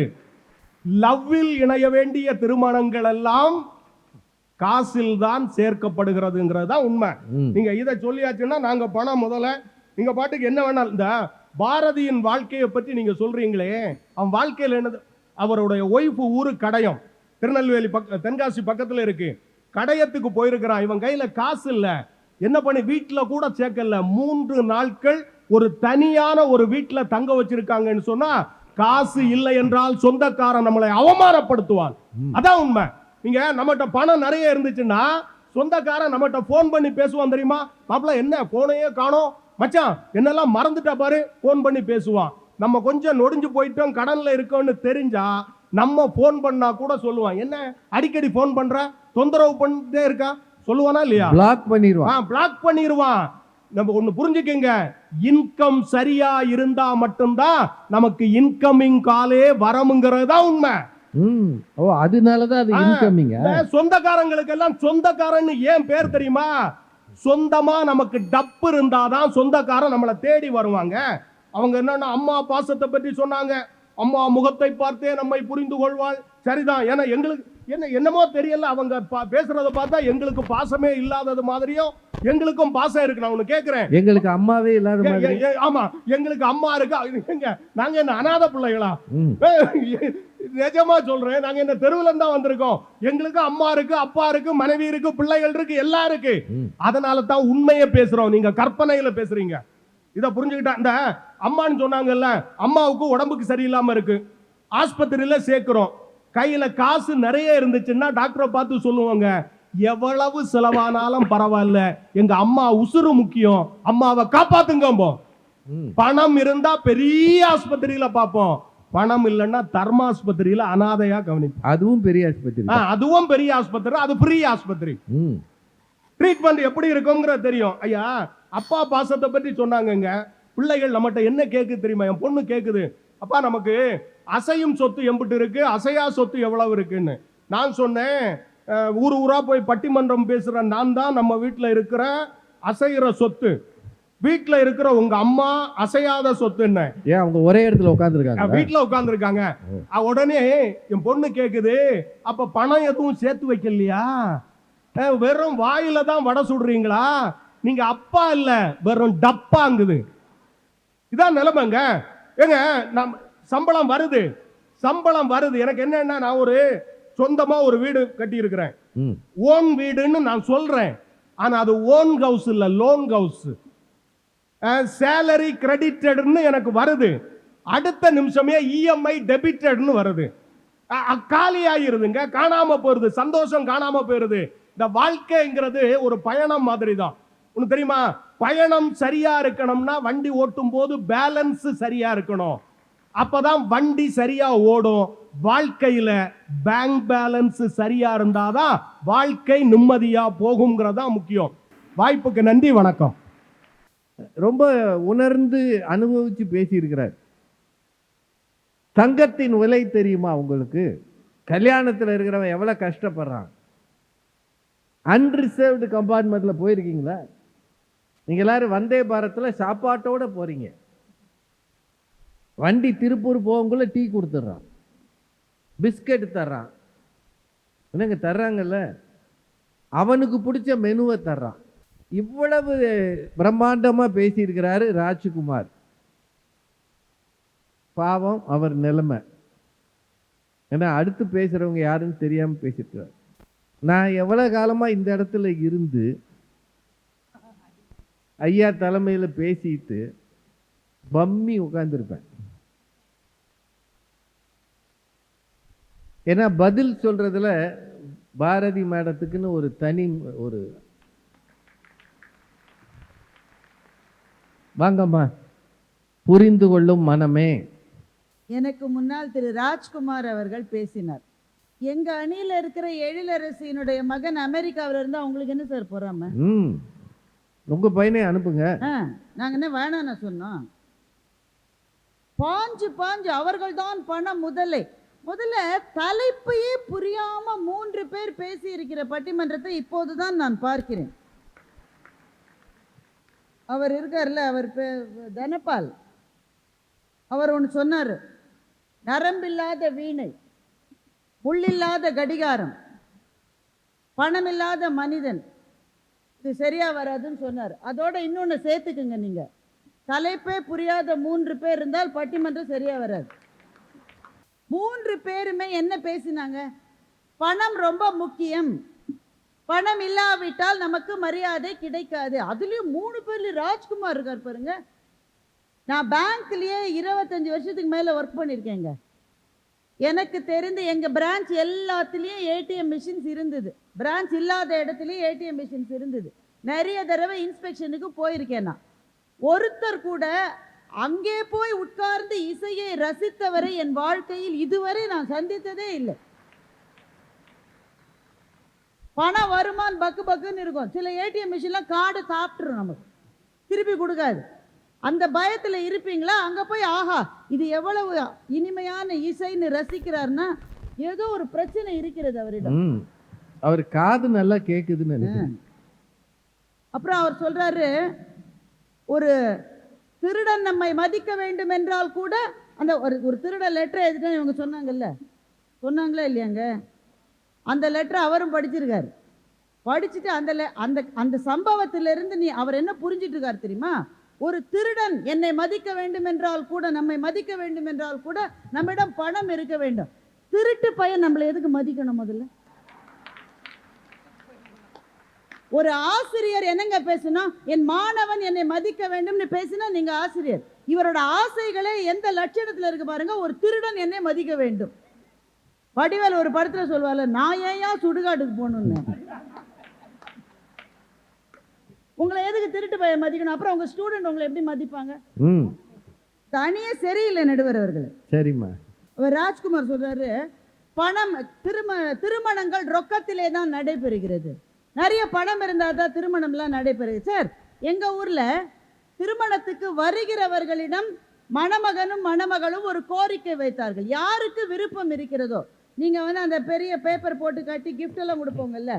லவ்வில் இணைய வேண்டிய திருமணங்கள் எல்லாம் காசில் தான் சேர்க்கப்படுகிறதுங்கிறது தான் உண்மை. நீங்க இதை சொல்லியாச்சுன்னா நாங்க பணம் முதல்ல நீங்க பாட்டுக்கு என்ன வேணாலும். இந்த பாரதியின் வாழ்க்கையை பற்றி நீங்க சொல்றீங்களே, அவன் வாழ்க்கையில் என்னது? அவருடைய ஒய்ஃபு ஊரு கடையம், திருநெல்வேலி தென்காசி பக்கத்துல இருக்கு. கடையத்துக்கு போயிருக்கிறான். இவன் கையில காசு இல்ல. என்ன பண்ணி வீட்டுல கூட சேர்க்கல. 3 நாட்கள் ஒரு தனியான ஒரு வீட்டுல தங்க வச்சிருக்காங்கன்னு சொன்னா, காசு இல்லை என்றால் சொந்தக்காரன் நம்மளை அவமானப்படுத்துவான். அதான் உண்மை. நீங்க நம்மகிட்ட பணம் நிறைய இருந்துச்சுன்னா சொந்தக்காரன் நம்மகிட்ட போன் பண்ணி பேசுவான் தெரியுமா? மாப்பிள்ள என்ன போனையே காணோம், மச்சான் என்னெல்லாம் மறந்துட்டா பாரு, போன் பண்ணி பேசுவான். நம்ம கொஞ்சம் நொடிஞ்சு போயிட்டோம், கடன்ல இருக்கோம்னு தெரிஞ்சா நம்ம போன் பண்ணா கூட சொல்லுவான், என்ன அடிக்கடி போன் பண்ற, தொந்தரவு பண்ணிட்டே இருக்கா, சொல்லுவானா இல்லையா? பிளாக் பண்ணிடுவான். பிளாக் பண்ணிடுவான். நம்ம ஒண்ணு புரிஞ்சுக்கங்க, இன்கம் சரியா இருந்தா மட்டும்தான் நமக்கு இன்கமிங் காலே வரமுங்கிறது தான் உண்மை. ஓ, அதனாலதான் அது இன்கமிங். சொந்தக்காரங்களுக்கு எல்லாம் சொந்தக்காரன்னு ஏன் பேர் தெரியுமா? சொந்தமா நமக்கு டப்பு இருந்தாதான் சொந்தக்காரன் நம்மளை தேடி வருவாங்க. அவங்க என்னன்னா அம்மா பாசத்தை பற்றி சொன்னாங்க. அம்மா முகத்தை பார்த்தே நம்மை புரிந்து கொள்வாள். சரிதான். ஏன்னா எங்களுக்கு என்னமோ தெரியல, அவங்க பேசுறத பார்த்தா எங்களுக்கு பாசமே இல்லாதது மாதிரியும் எங்களுக்கும் பாசம் இருக்கு. நான் ஒண்ணு கேட்கிறேன், எங்களுக்கு அம்மாவே இல்லாத மாதிரி. ஆமா, எங்களுக்கு அம்மா இருக்கு. நாங்க என்ன அநாத பிள்ளைகளா? நிஜமா சொல்றேன், நாங்க என்ன தெருவுல தான் வந்திருக்கோம். எங்களுக்கு அம்மா இருக்கு, அப்பா இருக்கு, மனைவி இருக்கு, பிள்ளைகள் இருக்கு, எல்லாம் இருக்கு. அதனால தான் உண்மையை பேசுறோம். நீங்க கற்பனையில பேசுறீங்க. இத புரிஞ்சுக்கிட்டா, இந்த அம்மான்னு சொன்னாங்கல்ல, அம்மாவுக்கு உடம்புக்கு சரியில்லாம இருக்கு, ஆஸ்பத்திரியில சேர்க்கிறோம். கையில காசு நிறைய இருந்துச்சுன்னா டாக்டரை பார்த்து சொல்லுவாங்க, எவ்வளவு செலவானாலும் பரவாயில்ல, எங்க அம்மா உசுறு முக்கியம், அம்மாவை காப்பாத்துங்க. பணம் இருந்தா பெரிய ஆஸ்பத்திரியில பார்ப்போம், பணம் இல்லைன்னா தர்மாஸ்பத்திரியில அனாதையா கவனிப்போம். அதுவும் பெரிய ஆஸ்பத்திரி. அதுவும் பெரிய ஆஸ்பத்திரி, அது ஃப்ரீ ஆஸ்பத்திரி. ட்ரீட்மெண்ட் எப்படி இருக்கும்ங்கிறது தெரியும். ஐயா, அப்பா பாசத்தை பற்றி சொன்னாங்கங்க. பிள்ளைகள் நம்மகிட்ட என்ன கேட்கு தெரியுமா? என் பொண்ணு கேக்குது, அப்பா நமக்கு அசையும் சொத்து எம்பிட்டு இருக்கு, அசையா சொத்து எவ்வளவு இருக்குன்னு. நான் சொன்னேன், ஊர் ஊரா போய் பட்டிமன்றம் பேசுற நான் தான் நம்ம வீட்டுல இருக்கிற அசைகிற சொத்து, வீட்டுல இருக்கிற உங்க அம்மா அசையாத சொத்து. என்ன ஏன் அவங்க ஒரே இடத்துல உட்கார்ந்துருக்காங்க? வீட்டுல உட்கார்ந்துருக்காங்க. உடனே என் பொண்ணு கேக்குது, அப்ப பணம் எதுவும் சேர்த்து வைக்கலையா? வெறும் வாயில தான் வடை சுடுறீங்களா? நீங்க அப்பா இல்ல, வெறும் டப்பாங்குது. இதான் நிலைமைங்க. ஏங்க, நம் சம்பளம் வருது. எனக்கு என்னன்னா, நான் ஒரு சொந்தமா ஒரு வீடு கட்டி இருக்கிறேன், ஓன் வீடுன்னு நான் சொல்றேன். ஆனா அது ஓன் ஹவுஸ் இல்ல, லோன் ஹவுஸ். சேலரி கிரெடிட்டட்னு எனக்கு வருது, அடுத்த நிமிஷமே இஎம்ஐ டெபிட்டட்னு வருது. காலி ஆகிருதுங்க, காணாம போயிருது, சந்தோஷம் காணாம போயிருது. இந்த வாழ்க்கைங்கிறது ஒரு பயணம் மாதிரி தான். உனக்கு தெரியுமா? பயணம் சரியா இருக்கணும்னா வண்டி ஓட்டும் போது பேலன்ஸ் சரியா இருக்கணும், அப்பதான் வண்டி சரியா ஓடும். வாழ்க்கையில பேங்க் பேலன்ஸ் சரியா இருந்தாதான் வாழ்க்கை நிம்மதியா போகுங்கிறதா முக்கியம். வாய்ப்புக்கு நன்றி, வணக்கம். ரொம்ப உணர்ந்து அனுபவிச்சு பேசியிருக்கிறார். தங்கத்தின் விலை தெரியுமா உங்களுக்கு? கல்யாணத்தில் இருக்கிறவன் எவ்வளவு கஷ்டப்படுறான். அன்ரிசர்வ்டு கம்பார்ட்மெண்ட்ல போயிருக்கீங்களா? நீங்க எல்லாரும் வந்தே பாரத்தில் சாப்பாட்டோட போறீங்க, வண்டி திருப்பூர் போகும்போது டீ கொடுத்துட்றான், பிஸ்கட் தர்றான், என்னங்க தர்றாங்கல்ல, அவனுக்கு பிடிச்ச மெனுவை தர்றான். இவ்வளவு பிரம்மாண்டமா பேசியிருக்கிறாரு ராஜ்குமார். பாவம் அவர் நிலைமை. ஏன்னா அடுத்து பேசுறவங்க யாருன்னு தெரியாம பேசியிருக்கிறார். நான் எவ்வளவு காலமா இந்த இடத்துல இருந்து ஐயா தலைமையில பேசிட்டு பம்மி உட்கார்ந்துருப்பேன். ஏன்னா பதில் சொல்றதுல பாரதி மேடத்துக்குன்னு ஒரு தனி ஒரு வாங்கம்மா புரிந்து கொள்ளும் மனமே. எனக்கு முன்னால் திரு ராஜ்குமார் அவர்கள் பேசினார். எங்க அணியில இருக்கிற எழிலரசியினுடைய மகன் அமெரிக்காவில் இருந்தா உங்களுக்கு என்ன சார் பொறாம? உங்க பையனை அனுப்புங்க. நாங்க என்ன வேணாம்னு சொன்னோம்? பாஞ்சு அவர்கள் தான் பணம் முதல்ல தலைப்பையே புரியாம 3 பேர் பேசி இருக்கிற பட்டிமன்றத்தை இப்போதுதான் நான் பார்க்கிறேன். அவர் இருக்கார்ல, அவர் தனபால், அவர் ஒன்று சொன்னார், நரம்பில்லாத வீணை, புள்ளில்லாத கடிகாரம், பணமில்லாத மனிதன், இது சரியா வராதுன்னு சொன்னார். அதோட இன்னொன்று சேர்த்துக்குங்க, நீங்க தலைப்பே புரியாத 3 பேர் இருந்தால் பட்டிமன்றம் சரியா வராது. 3 பேருமே என்ன பேசினாங்க? பணம் ரொம்ப முக்கியம், பணம் இல்லாவிட்டால் நமக்கு மரியாதை கிடைக்காது. அதுலயும் 3 பேர்ல ராஜ்குமார் இருக்கார் பாருங்க. நான் பேங்க்லயே 25 வருஷத்துக்கு மேல ஒர்க் பண்ணியிருக்கேங்க. எனக்கு தெரிந்து எங்க பிரான்ச் எல்லாத்துலேயும் ஏடிஎம் மிஷின்ஸ் இருந்தது, பிரான்ச் இல்லாத இடத்துலையும் ஏடிஎம் மிஷின்ஸ் இருந்தது. நிறைய தடவை இன்ஸ்பெக்ஷனுக்கு போயிருக்கேன். நான் ஒருத்தர் கூட அங்கே போய் உட்கார்ந்து இசையை ரசித்தவரை என் வாழ்க்கையில் இதுவரை நான் சந்தித்ததே இல்லை. பணம் வருமான் பக்கு பக்குன்னு இருக்கும். சில ஏடிஎம் மிஷின்லாம் கார்டு சாப்பிட்டுரும், நமக்கு திருப்பி கொடுக்காது. அந்த பயத்தில் இருப்பீங்களா? அங்கே போய் ஆஹா இது எவ்வளவு இனிமையான இசைன்னு ரசிக்கிறாருன்னா ஏதோ ஒரு பிரச்சனை இருக்கிறது அவரிடம். அவர் காது நல்லா கேட்குதுன்னு நினைக்கிறேன். அப்புறம் அவர் சொல்றாரு, ஒரு திருடன் நம்மை மதிக்க வேண்டும் என்றால் கூட அந்த ஒரு திருடன் லெட்டர் எழுதிட்டு இவங்க சொன்னாங்களா இல்லையாங்க? அந்த லெட்டரை அவரும் படிச்சிருக்காரு. படிச்சுட்டு அந்த சம்பவத்திலிருந்து அவர் என்ன புரிஞ்சிட்டு இருக்காரு தெரியுமா? ஒரு திருடன் என்னை மதிக்க வேண்டும் என்றால் கூட, நம்மை மதிக்க வேண்டும் என்றால் கூட நம்மிடம் பணம் இருக்க வேண்டும். திருட்டு பையன் நம்மளை எதுக்கு மதிக்கணும்? முதல்ல ஒரு ஆசிரியர் என்னங்க பேசணும்? என் மாணவன் என்னை மதிக்க வேண்டும்னு பேசினா நீங்க ஆசிரியர். இவரோட ஆசைகளே எந்த லட்சணத்துல இருக்கு பாருங்க. ஒரு திருடன் என்னை மதிக்க வேண்டும். வடிவேல் ஒரு படத்துல சொல்வார்ல, நான் ஏன் சுடுகாட்டுக்கு போகணும்னு. உங்களை எதுக்கு திருட்டு பையன் மதிக்கணும்? அப்புறம் உங்க ஸ்டூடெண்ட் உங்களை எப்படி மதிப்பாங்க? தனியே சரியில்லை நடுவர் அவர்கள். சரிம்மா. ராஜ்குமார் சொல்றாரு, பணம் திருமணங்கள் ரொக்கத்திலே தான் நடைபெறுகிறது. நிறைய பணம் இருந்தால் தான் திருமணம்லாம் நடைபெறுது. சார், எங்க ஊர்ல திருமணத்துக்கு வருகிறவர்களிடம் மணமகனும் மணமகளும் ஒரு கோரிக்கை வைத்தார்கள். யாருக்கு விருப்பம் இருக்கிறதோ, நீங்க அந்த பெரிய பேப்பர் போட்டு கட்டி கிஃப்ட் எல்லாம் கொடுப்போங்கல்ல,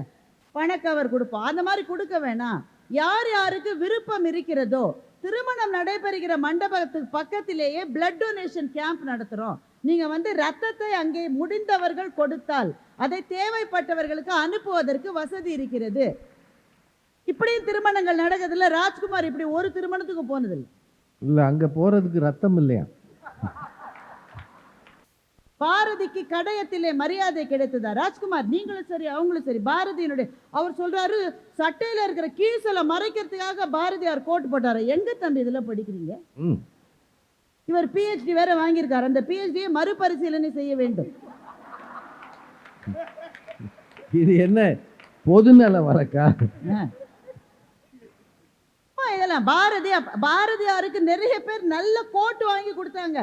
பணக்கவர் கொடுப்போம், அந்த மாதிரி கொடுக்க வேணாம். யார் யாருக்கு விருப்பம் இருக்கிறதோ, திருமணம் நடைபெறுகிற மண்டபத்துக்கு பக்கத்திலேயே பிளட் டொனேஷன் கேம்ப் நடத்துறோம். நீங்க ரத்தத்தை அங்கே முடிந்தவர்கள் கொடுத்தால் அதை தேவைப்பட்டவர்களுக்கு அனுப்புவதற்கு வசதி இருக்கிறது. இப்படி திருமணங்கள் நடக்கிறதுல ராஜ்குமார் இப்படி ஒரு திருமணத்துக்கு போனதில்லை. இல்ல, அங்க போறதுக்கு ரத்தம் இல்லையா? பாரதிக்கு கடையத்திலே மரியாதை கிடைத்ததா? ராஜ்குமார் நீங்களும் சரி அவங்களும் சரி. பாரதியினுடைய அவர் சொல்றாரு, சட்டையில இருக்கிற கீசலை மறைக்கிறதுக்காக பாரதியார் கோட் போட்டாரு. எங்க தம்பி இதெல்லாம் படிக்கிறீங்க? இவர் பிஹெச்டி வேற வாங்கியிருக்காரு. அந்த பிஹெச்டியை மறுபரிசீலனை செய்ய வேண்டும். இது என்ன பொதுநல வழக்கா? இதெல்லாம் பாரதியாருக்கு நிறைய பேர் நல்ல கோட் வாங்கி கொடுத்தாங்க,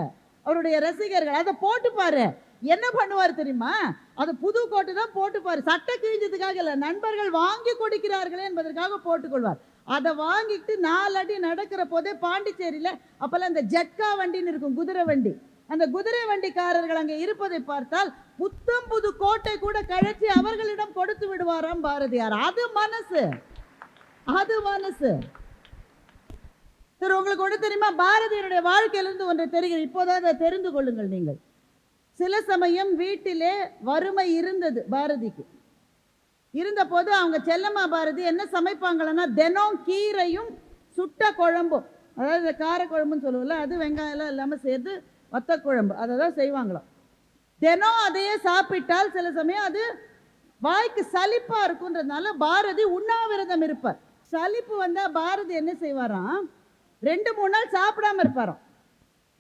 அவருடைய ரசிகர்கள். அதை போட்டு பாரு, என்ன பண்ணுவார் தெரியுமா? அது புது கோட்டு தான் போட்டு பாரு. சட்டை கிழிஞ்சதுக்காக இல்லை, நண்பர்கள் வாங்கி கொடுக்கிறார்களே என்பதற்காக போட்டுக்கொள்வார். அதை வாங்கிட்டு 4 அடி நடக்கிற போதே பாண்டிச்சேரியில அப்பெல்லாம் இந்த ஜட்கா வண்டின்னு இருக்கும், குதிரை வண்டி. அந்த குதிரை வண்டிக்காரர்கள் அங்கே இருப்பதை பார்த்தால் புத்தம் புது கோட்டை கூட கழற்றி அவர்களிடம் கொடுத்து விடுவாராம் பாரதியார். அது மனசு, அது மனசு. சரி, உங்களுக்கு ஒன்று தெரியுமா? பாரதியருடைய வாழ்க்கையிலிருந்து ஒன்றை தெரிகிறது. இப்போதான் அதை தெரிந்து கொள்ளுங்கள் நீங்கள். சில சமயம் வீட்டிலே வறுமை இருந்தது பாரதிக்கு. இருந்த போது அவங்க செல்லம்மா பாரதி என்ன சமைப்பாங்களன்னா, தினம் கீரையும் சுட்ட குழம்பும், அதாவது கார குழம்புன்னு சொல்லுவோம்ல, அது வெங்காயம்லாம் இல்லாமல் சேர்த்து வத்த குழம்பு, அதை தான் செய்வாங்களாம். தினம் அதையே சாப்பிட்டால் சில சமயம் அது வாய்க்கு சலிப்பா இருக்குன்றதுனால பாரதி உண்ணாவிரதம் இருப்பார். சலிப்பு வந்தா பாரதி என்ன செய்வாராம், 2-3 நாள் சாப்பிடாம இருப்பாராம்.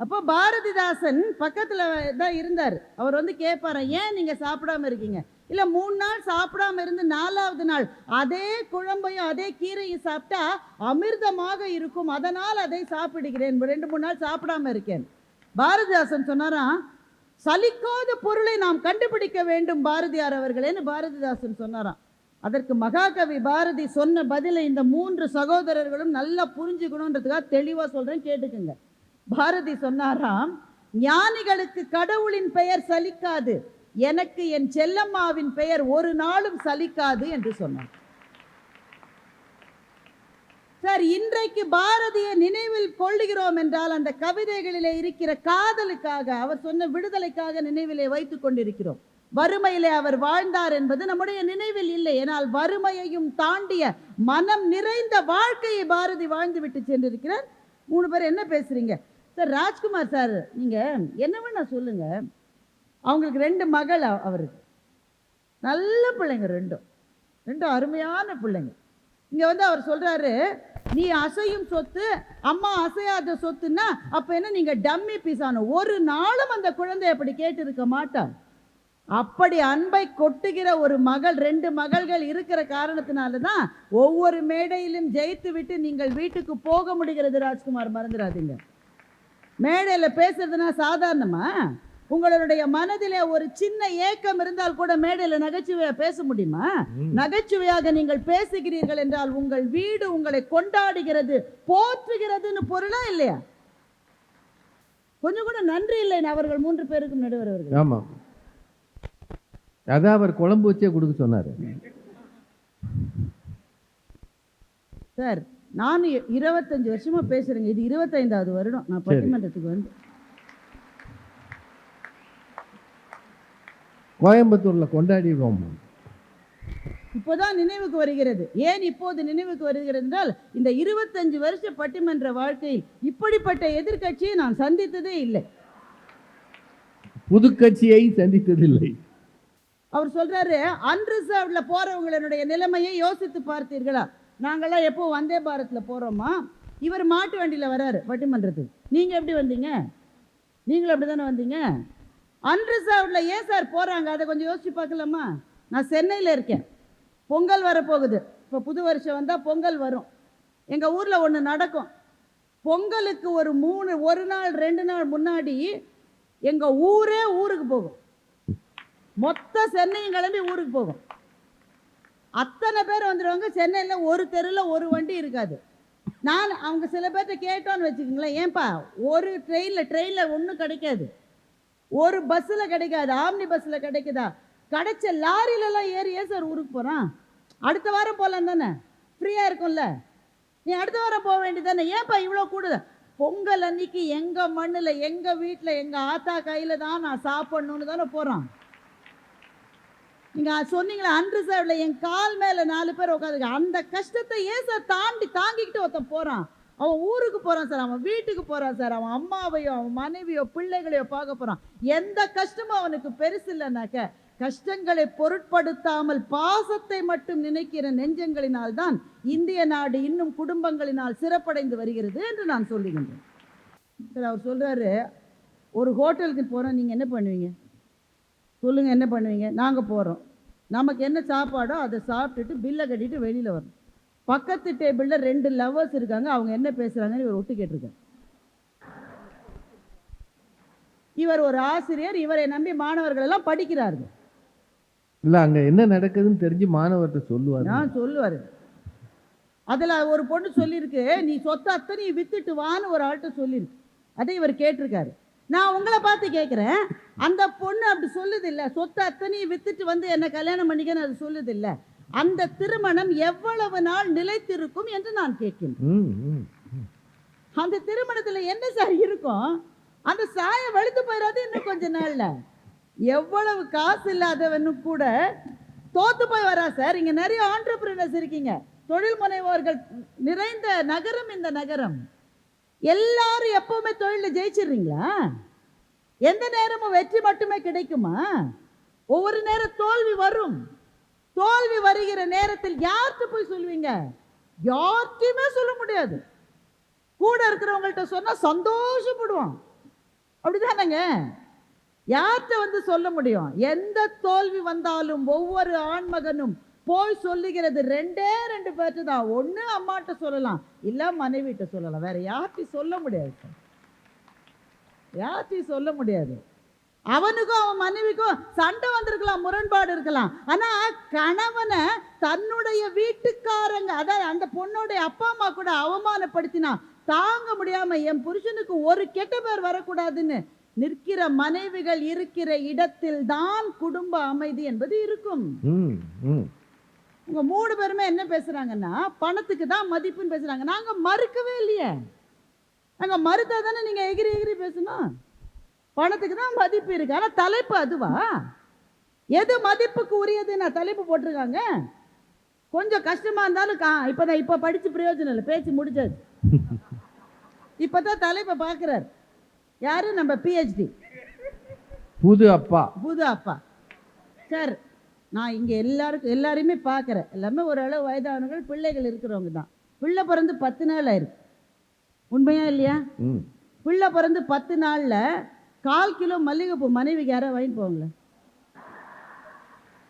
அப்போ பாரதிதாசன் பக்கத்துல தான் இருந்தார். அவர் கேட்பாராம், ஏன் நீங்க சாப்பிடாம இருக்கீங்க? இல்ல 3 நாள் சாப்பிடாம இருந்து 4வது நாள் அதே குழம்பையும் அதே கீரையும் சாப்பிட்டா அமிர்தமாக இருக்கும், அதனால் அதை சாப்பிடுகிறேன், 2-3 நாள் சாப்பிடாம இருக்கேன். பாரதிதாசன் சொன்னாராம், சலிக்காத பொருளை நாம் கண்டுபிடிக்க வேண்டும் பாரதியார் அவர்களேன்னு பாரதிதாசன் சொன்னாராம். அதற்கு மகாகவி பாரதி சொன்ன பதிலை இந்த 3 சகோதரர்களும் நல்லா புரிஞ்சுக்கணுன்றதுக்காக தெளிவா சொல்றேன், கேட்டுக்குங்க. பாரதி சொன்னாராம், ஞானிகளுக்கு கடவுளின் பெயர் சலிக்காது, எனக்கு என் செல்லம்மாவின் பெயர் ஒரு நாளும் சலிக்காது என்று சொன்னார். சார், இன்றைக்கு பாரதியை நினைவில் கொள்ளுகிறோம் என்றால் அந்த கவிதைகளிலே இருக்கிற காதலுக்காக, அவர் சொன்ன விடுதலைக்காக நினைவிலே வைத்துக் கொண்டிருக்கிறோம். வறுமையிலே அவர் வாழ்ந்தார் என்பது நம்முடைய நினைவில் இல்லை. ஏனால் வறுமையையும் தாண்டிய மனம் நிறைந்த வாழ்க்கையை பாரதி வாழ்ந்து விட்டு சென்றிருக்கிறார். 3 பேர் என்ன பேசுறீங்க சார்? ராஜ்குமார் சார், நீங்க என்ன வேணா சொல்லுங்க, அவங்களுக்கு 2 மகள், அவருக்கு நல்ல பிள்ளைங்க, ரெண்டும் அருமையான பிள்ளைங்க. இங்க வந்து அவர் சொல்றாரு, நீ அசையும் சொத்து, அம்மா அசையாத சொத்துன்னா அப்ப என்ன நீங்க டம்மி பீஸான? ஒரு நாளும் அந்த குழந்தை அப்படி கேட்டு இருக்க மாட்டான். அப்படி அன்பை கொட்டுகிற ஒரு மகள், 2 மகள்கள் இருக்கிற காரணத்தினால தான் ஒவ்வொரு மேடையிலும் ஜெயித்து விட்டு நீங்கள் வீட்டுக்கு போக முடிகிறது. ராஜ்குமார், மறந்துடாதீங்க. மேடையில் பேசுறதுனா சாதாரணமா? உங்களுடைய மனதிலே ஒரு சின்ன ஏக்கம் இருந்தால் கூட மேடையில் நகைச்சுவையா பேச முடியுமா? நகைச்சுவையாக நீங்கள் பேசுகிறீர்கள் என்றால் உங்கள் வீடு உங்களை கொண்டாடுகிறது, போற்றுகிறதுன்னு பொருளா இல்லையா? கொஞ்சம் கூட நன்றி இல்லை அவர்கள் 3 பேருக்கும் நடுவர் அவர்கள். ஆமா, அதான் அவர் குழம்பு வச்சே கொடுக்க சொன்னாரு. சார், நான் 25 வருஷமா பேசுறேங்க, இது 25வது வருடம் நான் பட்டிமன்றத்துக்கு வந்து. கோயம்புத்தூர்ல கொண்டாடிடுவோம். இப்போதான் நினைவுக்கு வருகிறது. ஏன் இப்போது நினைவுக்கு வருகிறது என்றால், இந்த 25 வருஷ பட்டிமன்ற வாழ்க்கையில் இப்படிப்பட்ட எதிர்க்கட்சியை நான் சந்தித்ததே இல்லை. புது கட்சியை சந்தித்ததில்லை. அவர் சொல்றாரு, அன்ரிசர்வ்ட்ல போறவங்களுடைய நிலைமையை யோசித்து பார்த்தீர்களா? நாங்கெல்லாம் எப்போ வந்தே பாரத்ல போறோமா? இவர் மாட்டு வண்டியில வராரு பட்டிமன்றத்துக்கு. நீங்க எப்படி வந்தீங்க? நீங்களும் அப்படிதானே வந்தீங்க. அன்ரிசர்வ்ட்ல ஏன் சார் போறாங்க? அதை கொஞ்சம் யோசிச்சு பார்க்கலாமா? நான் சென்னையில் இருக்கேன், பொங்கல் வரப்போகுது. இப்போ புது வருஷம் வந்தால் பொங்கல் வரும். எங்கள் ஊரில் ஒன்று நடக்கும். பொங்கலுக்கு ஒரு 1 நாள் 2 நாள் முன்னாடி எங்கள் ஊருக்கு போகும். மொத்த சென்னையும் கிளம்பி ஊருக்கு போகும். அத்தனை பேர் வந்துடுவாங்க. சென்னையில் ஒரு தெருவில் ஒரு வண்டி இருக்காது. அவங்க சில பேர்கிட்ட கேட்டோன்னு வச்சுக்கோங்களேன், ஏன்பா ஒரு ட்ரெயினில் ஒன்றும் கிடைக்காது, ஒரு பஸ்ஸில் கிடைக்காது, ஆம்னி பஸ்ஸில் கிடைக்குதா? கிடைச்ச லாரியிலலாம் ஏறி ஏன் சார் ஊருக்கு போகிறான்? அடுத்த வாரம் போகலாம் தானே, ஃப்ரீயாக இருக்கும்ல, நீ அடுத்த வாரம் போக வேண்டியது தானே, ஏன்ப்பா இவ்வளோ கூடுதல்? பொங்கல் அன்னைக்கு எங்கள் மண்ணில், எங்கள் வீட்டில், எங்கள் ஆத்தா கையில் தான் நான் சாப்பிட்ணுன்னு தானே போகிறான். நீங்கள் சொன்னீங்களா அன்ரிசர்வ்டில் என் கால் மேலே 4 பேர் உட்காந்துக்க, அந்த கஷ்டத்தை ஏன் சார் தாங்கிக்கிட்டு ஒருத்தன் போகிறான்? அவன் ஊருக்கு போகிறான் சார், அவன் வீட்டுக்கு போகிறான் சார், அவன் அம்மாவையோ அவன் மனைவியோ பிள்ளைகளையோ பார்க்க போகிறான். எந்த கஷ்டமும் அவனுக்கு பெருசு இல்லைனாக்க, கஷ்டங்களை பொருட்படுத்தாமல் பாசத்தை மட்டும் நினைக்கிற நெஞ்சங்களினால் தான் இந்திய நாடு இன்னும் குடும்பங்களினால் சிறப்படைந்து வருகிறது என்று நான் சொல்லுகின்றேன். சார், அவர் சொல்கிறாரு, ஒரு ஹோட்டலுக்கு போகிறோம், நீங்கள் என்ன பண்ணுவீங்க சொல்லுங்கள்? என்ன பண்ணுவீங்க? நாங்கள் போகிறோம், நமக்கு என்ன சாப்பாடோ அதை சாப்பிட்டுட்டு பில்லை கட்டிட்டு வெளியில் வரணும். பக்கத்து டேபிளில் 2 லவ்வர்ஸ் இருக்காங்க, அவங்க என்ன பேசுகிறாங்கன்னு இவர் ஒட்டு கேட்டிருக்காரு. இவர் ஒரு ஆசிரியர், இவரை நம்பி மாணவர்கள் எல்லாம் படிக்கிறார்கள். இல்லை, அங்கே என்ன நடக்குதுன்னு தெரிஞ்சு மாணவர்கிட்ட சொல்லுவார். நான் சொல்லுவார். அதில் ஒரு பொண்ணு சொல்லியிருக்கு, நீ சொத்து அத்தனை வித்துட்டு வான்னு ஒரு ஆள்கிட்ட சொல்லியிருக்கு. அதை இவர் கேட்டிருக்காரு. நான் உங்களை பார்த்து கேட்குறேன், அந்த பொண்ணு அப்படி சொல்லுது இல்லை, சொத்து அத்தனை வித்துட்டு வந்து என்ன கல்யாணம் பண்ணிக்கன்னு அது சொல்லுது இல்லை, அந்த திருமணம் எவ்வளவு நாள் நிலைத்திருக்கும் என்று நான் கேட்கிறேன். அந்த திருமணத்தில் என்ன சார் இருக்கும்? அந்த சாயம் வெளுத்து போயிடாது இன்னும் கொஞ்ச நாள்ல. எவ்வளவு காசு இல்லாதவனும் கூட தோத்து போய் வரா சார். இங்க நிறைய ஆண்டர்பிரினர்ஸ் இருக்கீங்க, தொழில் முனைவோர்கள் நிறைந்த நகரம் இந்த நகரம். எல்லாரும் எப்பவுமே தொழில ஜெயிச்சிடுறீங்களா? எந்த நேரமும் வெற்றி மட்டுமே கிடைக்குமா? ஒவ்வொரு நேரம் தோல்வி வரும். தோல்வி வருகிற நேரத்தில் யார்கிட்ட போய் சொல்லுவீங்க? யார்கிட்டயுமே சொல்ல முடியாது. கூட இருக்கிறவங்கள்ட்ட சொன்னா சந்தோஷப்படுவான், அப்படிதானங்க? யார்கிட்ட வந்து சொல்ல முடியும்? எந்த தோல்வி வந்தாலும் ஒவ்வொரு ஆண்மகனும் போய் சொல்லுகிறது 2 பேர்ட்டு தான். ஒன்று அம்மாட்ட சொல்லலாம், இல்லை மனைவிட்ட சொல்லலாம், வேற யார்கிட்டையும் சொல்ல முடியாது சார், யார்கிட்டையும் சொல்ல முடியாது. அவனுக்கும் அவன் மனைவிக்கும் சண்டை வந்திருக்கலாம், முரண்பாடு இருக்கலாம். ஆனா கணவனை தன்னுடைய வீட்டுக்காரங்க, அதாவது அந்த பொண்ணுடைய அப்பா அம்மா கூட அவமானப்படுத்தினா தாங்க முடியாம என் புருஷனுக்கு ஒரு கெட்ட பேர் வரக்கூடாதுன்னு நிற்கிற மனைவிகள் இருக்கிற இடத்தில் தான் குடும்ப அமைதி என்பது இருக்கும். உங்க 3 பேருமே என்ன பேசுறாங்கன்னா பணத்துக்கு தான் மதிப்புன்னு பேசுறாங்க. நாங்க மறுக்கவே இல்லையே. நாங்க மறுத்தா தானே நீங்க எகிரி எகிரி பேசணும். பணத்துக்கு தான் மதிப்பு இருக்கு. ஆனா தலைப்பு அதுவா? எது மதிப்புக்கு உரியது நான் தலைப்பு போட்டிருக்காங்க. கொஞ்சம் கஷ்டமா இருந்தாலும் இப்ப படிச்சு பிரயோஜனம் இல்லை, பேச்சு முடிச்சாச்சு. இப்பதான் தலைப்பை பாக்குறாரு யாரு? நம்ம PhD புது அப்பா. சார் நான் இங்க எல்லாரையுமே பார்க்குறேன். எல்லாமே ஓரளவு வயதானவர்கள், பிள்ளைகள் இருக்கிறவங்க தான். பிள்ளை பிறந்து 10 நாள் ஆயிருக்கு. உண்மையா இல்லையா? பிள்ளை பிறந்து 10 நாள்ல 1/4 கிலோ மல்லிகைப்பூ மனைவிக்கு யாராவது வாங்கிட்டு போவாங்களே?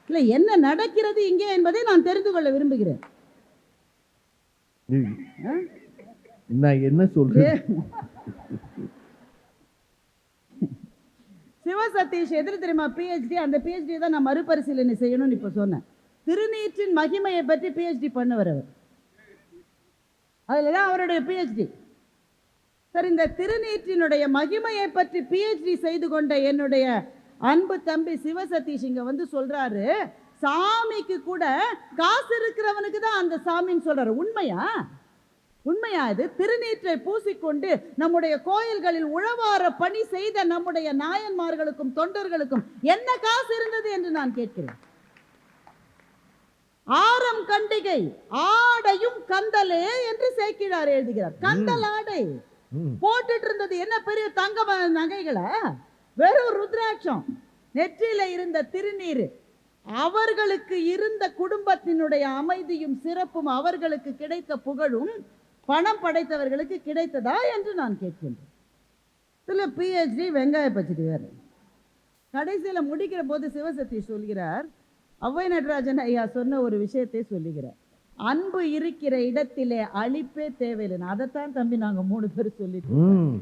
இல்லை, என்ன நடக்கிறது இங்கே என்பதை நான் தெரிந்து கொள்ள விரும்புகிறேன். நான் என்ன சொல்றேன்? சிவசதீஷ் எதிர தெரியுமா? PhD. அந்த PhD தான் நான் மறுபரிசீலனை செய்யணும்னு இப்ப சொன்னேன். திருநீற்றின் மகிமையை பற்றி PhD பண்ணவர் அவர். அதுலதான் அவருடைய PhD. சார், இந்த திருநீற்றினுடைய மகிமையை பற்றி PhD செய்து கொண்ட என்னுடைய அன்பு தம்பி சிவசதீஷ் இங்க வந்து சொல்றாரு, சாமிக்கு கூட காசு இருக்கிறவனுக்கு தான் அந்த சாமின்னு சொல்றாரு. உண்மையா இது? திருநீற்றை பூசிக்கொண்டு நம்முடைய கோயில்களில் உழவார பணி செய்த நம்முடைய நாயன்மார்களுக்கும் தொண்டர்களுக்கும் என்ன காசு இருந்தது என்று நான் கேட்கிறேன். ஆரம் கண்டிகை ஆடையும் கந்தலே என்று சேக்கிழார் எழுதுகிறார். கந்தல் ஆடை போட்டுட்டு இருந்தது என்ன பெரிய தங்க நகைகளா? வெறும் ருத்ராட்சம். நெற்றியில இருந்த திருநீர். அவர்களுக்கு இருந்த குடும்பத்தினுடைய அமைதியும் சிறப்பும், அவர்களுக்கு கிடைத்த புகழும் பணம் படைத்தவர்களுக்கு கிடைத்ததா என்று நான் கேட்கின்றேன். இதுல PhD வெங்காய பச்சடி வேற. கடைசியில முடிக்கிற போது சிவசதீஷ் சொல்கிறார், ஔவை நடராஜன் ஐயா சொன்ன ஒரு விஷயத்தை சொல்லுகிறார். அன்பு இருக்கிற இடத்திலே அழிப்பே தேவையில்லை. அதைத்தான் தம்பி நாங்க 3 பேர் சொல்லிட்டோம்.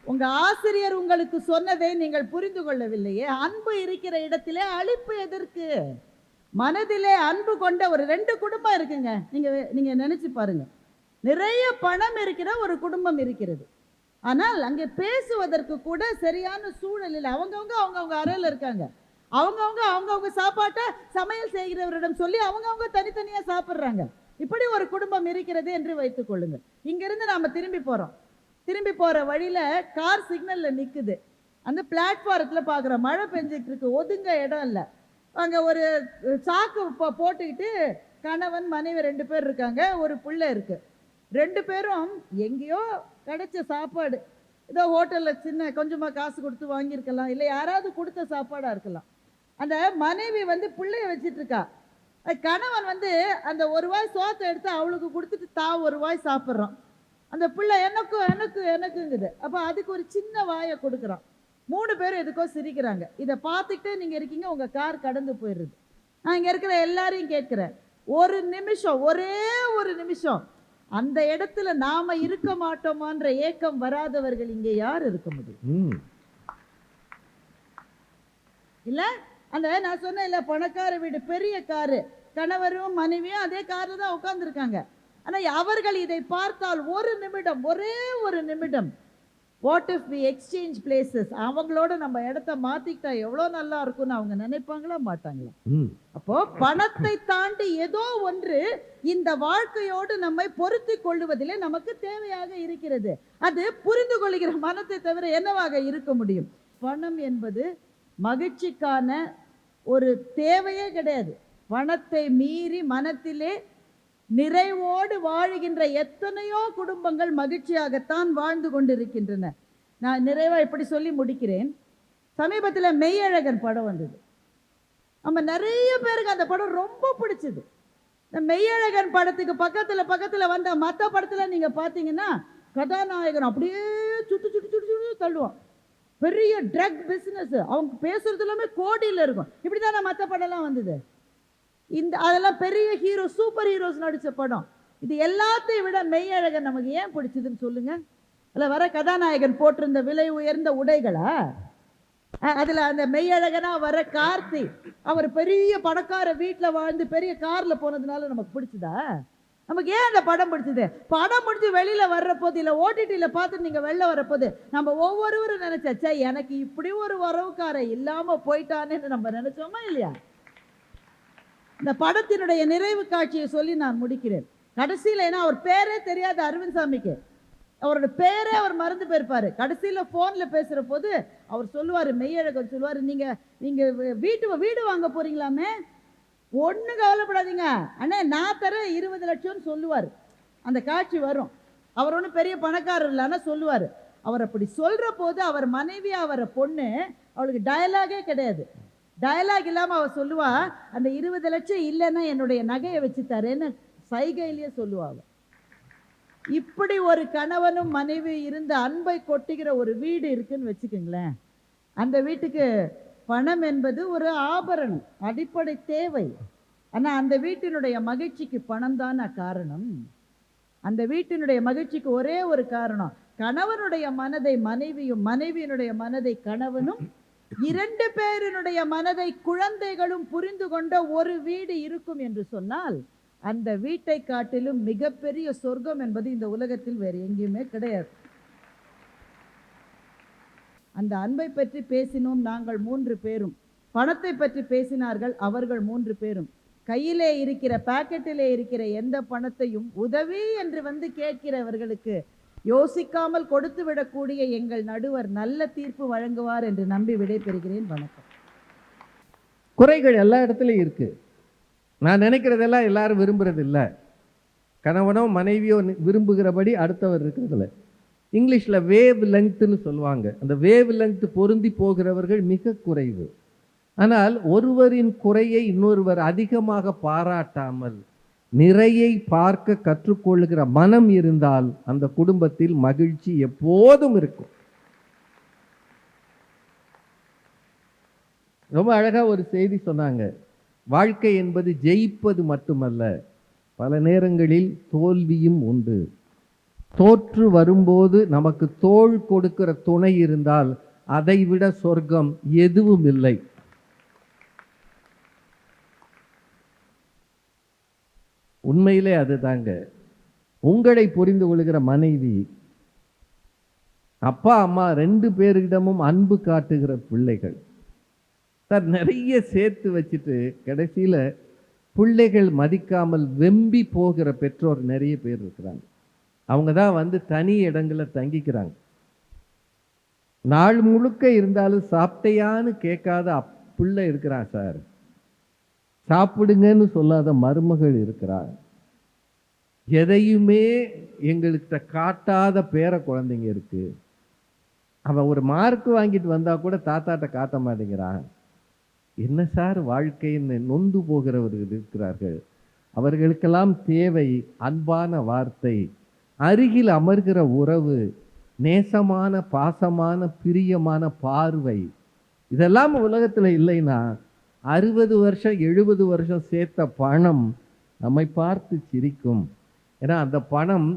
உங்க ஆசிரியர் உங்களுக்கு சொன்னதை நீங்கள் புரிந்து கொள்ளவில்லையே. அன்பு இருக்கிற இடத்திலே அழிப்பு எதற்கு? மனதிலே அன்பு கொண்ட ஒரு 2 குடும்பம் இருக்குங்க. நீங்க நினைச்சு பாருங்க. நிறைய பணம் இருக்கிற ஒரு குடும்பம் இருக்கிறது. ஆனால் அங்கே பேசுவதற்கு கூட சரியான சூழல் இல்லை. அவங்கவுங்க அறையில் இருக்காங்க. அவங்கவுங்க சாப்பாட்டை சமையல் செய்கிறவரிடம் சொல்லி அவங்கவுங்க தனித்தனியா சாப்பிட்றாங்க. இப்படி ஒரு குடும்பம் இருக்கிறது என்று வைத்துக் கொள்ளுங்கள். இங்கிருந்து நாம திரும்பி போற வழியில கார் சிக்னல்ல நிக்குது. அந்த பிளாட்ஃபாரத்துல பாக்குற மழை பெஞ்சிட்டு இருக்கு, ஒதுங்க இடம் இல்லை. அங்க ஒரு சாக்கு போட்டுக்கிட்டு கணவன் மனைவி 2 பேர் இருக்காங்க, ஒரு பிள்ளை இருக்கு. 2 பேரும் எங்கேயோ கிடைச்ச சாப்பாடு, ஏதோ ஹோட்டலில் சின்ன கொஞ்சமாக காசு கொடுத்து வாங்கியிருக்கலாம், இல்லை யாராவது கொடுத்த சாப்பாடாக இருக்கலாம். அந்த மனைவி வந்து பிள்ளைய வச்சிட்டு இருக்கா. கணவன் வந்து அந்த 1 வாய் சோத்தை எடுத்து அவளுக்கு கொடுத்துட்டு தான் 1 வாய் சாப்பிட்றான். அந்த பிள்ளை எனக்குங்குது. அப்போ அதுக்கு ஒரு சின்ன வாயை கொடுக்குறான். 3 பேரும் எதுக்கோ சிரிக்கிறாங்க. இதை பார்த்துக்கிட்டே நீங்கள் இருக்கீங்க, உங்கள் கார் கடந்து போயிடுது. நான் இங்கே இருக்கிற எல்லாரையும் கேட்குறேன், ஒரே ஒரு நிமிஷம் அந்த இடத்துல நாம இருக்க மாட்டோமான்ற ஏக்கம் வராதவர்கள் இங்கே யார் இருக்க முடியும்? இல்ல அந்த நான் சொன்ன இல்ல, பணக்கார வீடு, பெரிய காரு, கணவரும் மனைவியும் அதே கார்ல தான் உட்கார்ந்து இருக்காங்க. ஆனா அவர்கள் இதை பார்த்தால் ஒரே ஒரு நிமிடம் what if we exchange places, அவங்களோட நம்ம இடத்த மாத்திக்கிட்டா எவ்வளவு நல்லா இருக்கும்னு அவங்க நினைப்பாங்களா மாட்டாங்களா? அப்போ பணத்தை தாண்டி ஏதோ ஒன்று இந்த வாழ்க்கையோடு நம்மை பொருத்தி கொள்ளுவதிலே நமக்கு தேவையாக இருக்கிறது. அது புரிந்து கொள்கிற மனத்தை தவிர என்னவாக இருக்க முடியும்? பணம் என்பது மகிழ்ச்சிக்கான ஒரு தேவையே கிடையாது. பணத்தை மீறி மனத்திலே நிறைவோடு வாழுகின்ற எத்தனையோ குடும்பங்கள் மகிழ்ச்சியாகத்தான் வாழ்ந்து கொண்டிருக்கின்றன. நான் நிறைவா இப்படி சொல்லி முடிக்கிறேன். சமீபத்தில் மெய்யழகன் படம் வந்தது. நம்ம நிறைய பேருக்கு அந்த படம் ரொம்ப பிடிச்சது. இந்த மெய்யழகன் படத்துக்கு பக்கத்துல வந்த மற்ற படத்துல நீங்க பாத்தீங்கன்னா கதாநாயகன் அப்படியே சுட்டு தள்ளுவான். பெரிய ட்ரக் பிசினஸ், அவங்க பேசுறது எல்லாமே கோடியில் இருக்கும். இப்படிதான் மற்ற படம்லாம் வந்தது. அதெல்லாம் பெரிய ஹீரோ, சூப்பர் ஹீரோஸ் நடிச்ச படம். இது எல்லாத்தையும் விட மெய்யழகன் நமக்கு ஏன் பிடிச்சதுன்னு சொல்லுங்க. அதில் வர கதாநாயகன் போட்டிருந்த விலை உயர்ந்த உடைகளா, அதுல அந்த மெய்யழகனா வர கார்த்தி, அவர் பெரிய பணக்கார வீட்டுல வாழ்ந்து பெரிய கார்ல போனதுனால நமக்கு பிடிச்சதா? நமக்கு ஏன் அந்த படம் பிடிச்சது? படம் முடிஞ்சு வெளியில வர்ற போது, இல்ல ஓடிடியில பார்த்து நீங்க வெளில வரப்போது, நம்ம ஒவ்வொருவரும் நினைச்சா எனக்கு இப்படி ஒரு வரவுக்கார இல்லாம போயிட்டானேன்னு நம்ம நினைச்சோமா இல்லையா? இந்த படத்தினுடைய நிறைவு காட்சியை சொல்லி நான் முடிக்கிறேன். கடைசியில, ஏன்னா அவர் பேரே தெரியாது அரவிந்த் சாமிக்கு, அவரோட பேரே அவர் மறந்து போயிருப்பாரு. கடைசியில போன்ல பேசுற போது அவர் சொல்லுவாரு, மெய்யழகன் சொல்லுவாரு, நீங்க வீடு வாங்க போறீங்களாமே, ஒண்ணு கவலைப்படாதீங்க அண்ணே, நான் தர 20 லட்சம்னு சொல்லுவார். அந்த காட்சி வரும். அவர் ஒன்றும் பெரிய பணக்காரர் இல்லைன்னா சொல்லுவார். அவர் அப்படி சொல்ற போது அவர் மனைவி, அவரை பொண்ணு, அவளுக்கு டயலாகே கிடையாது. டயலாக் இல்லாம அவர் சொல்லுவா, அந்த 20 லட்சம் இல்லைன்னா என்னுடைய நகையை வச்சு தரேன்னு சைகையிலேயே சொல்லுவா. இப்படி ஒரு கணவனும் மனைவி இருந்த அன்பை கொட்டுகிற ஒரு வீடு இருக்குன்னு வச்சுக்கோங்களேன். அந்த வீட்டுக்கு பணம் என்பது ஒரு ஆபரணம், அடிப்படை தேவை. ஆனா அந்த வீட்டினுடைய மகிழ்ச்சிக்கு பணம் தான காரணம். அந்த வீட்டினுடைய மகிழ்ச்சிக்கு ஒரே ஒரு காரணம், கணவனுடைய மனதை மனைவியும், மனைவியினுடைய மனதை கணவனும், 2 பேரினுடைய மனதை குழந்தைகளும் புரிந்து கொண்ட ஒரு வீடு இருக்கும் என்று சொன்னால், அந்த வீட்டை காட்டிலும் மிகப்பெரிய சொர்க்கம் என்பது இந்த உலகத்தில் வேறு எங்கேயுமே கிடையாது. அந்த அன்பை பற்றி பேசினோம் நாங்கள் 3 பேரும். பணத்தை பற்றி பேசினார்கள் அவர்கள் 3 பேரும். கையிலே இருக்கிற, பாக்கெட்டிலே இருக்கிற எந்த பணத்தையும் உதவி என்று வந்து கேட்கிறவர்களுக்கு யோசிக்காமல் கொடுத்து விடக்கூடிய எங்கள் நடுவர் நல்ல தீர்ப்பு வழங்குவார் என்று நம்பி விடைபெறுகிறேன். வணக்கம். குறைகள் எல்லா இடத்துலையும் இருக்கு. நான் நினைக்கிறதெல்லாம் எல்லாரும் விரும்புறது இல்லை. கணவனோ மனைவியோ விரும்புகிறபடி அடுத்தவர் இருக்கிறதில்ல. இங்கிலீஷில் வேவ் லெங்க்த்னு சொல்லுவாங்க. அந்த வேவ் லெங்க்த் பொருந்தி போகிறவர்கள் மிக குறைவு. ஆனால் ஒருவரின் குறையை இன்னொருவர் அதிகமாக பாராட்டாமல் நிறையை பார்க்க கற்றுக்கொள்ளுகிற மனம் இருந்தால் அந்த குடும்பத்தில் மகிழ்ச்சி எப்போதும் இருக்கும். ரொம்ப அழகா ஒரு செய்தி சொன்னாங்க. வாழ்க்கை என்பது ஜெயிப்பது மட்டுமல்ல, பல நேரங்களில் தோல்வியும் உண்டு. தோற்று வரும்போது நமக்கு தோள் கொடுக்கிற துணை இருந்தால் அதைவிட சொர்க்கம் எதுவும் இல்லை. உண்மையிலே அதுதாங்க. உங்களை புரிந்து கொள்கிற மனைவி, அப்பா அம்மா 2 பேரிடமும் அன்பு காட்டுகிற பிள்ளைகள். சார், நிறைய சேர்த்து வச்சுட்டு கடைசியில பிள்ளைகள் மதிக்காமல் வெம்பி போகிற பெற்றோர் நிறைய பேர் இருக்கிறாங்க. அவங்க தான் வந்து தனி இடங்களில் தங்கிக்கிறாங்க. நாள் முழுக்க இருந்தாலும் சாப்பிட்டையான்னு கேட்காத பிள்ளை இருக்கிறான் சார். சாப்பிடுங்கன்னு சொல்லாத மருமகள் இருக்கிறார். எதையுமே எங்களுக்கு காட்டாத பேர குழந்தைங்க இருக்கு. அவன் ஒரு மார்க் வாங்கிட்டு வந்தா கூட தாத்தாட்ட காட்ட மாட்டேங்கிறான். என்ன சார் வாழ்க்கைன்னு நொந்து போகிறவர்கள் இருக்கிறார்கள். அவர்களுக்கெல்லாம் தேவை அன்பான வார்த்தை, அருகில் அமர்கிற உறவு, நேசமான பாசமான பிரியமான பார்வை. இதெல்லாம் உலகத்தில் இல்லைன்னா 60 வருஷம் 70 வருஷம் சேர்த்த பணம் நம்மை பார்த்து சிரிக்கும். ஏன்னா அந்த பணம்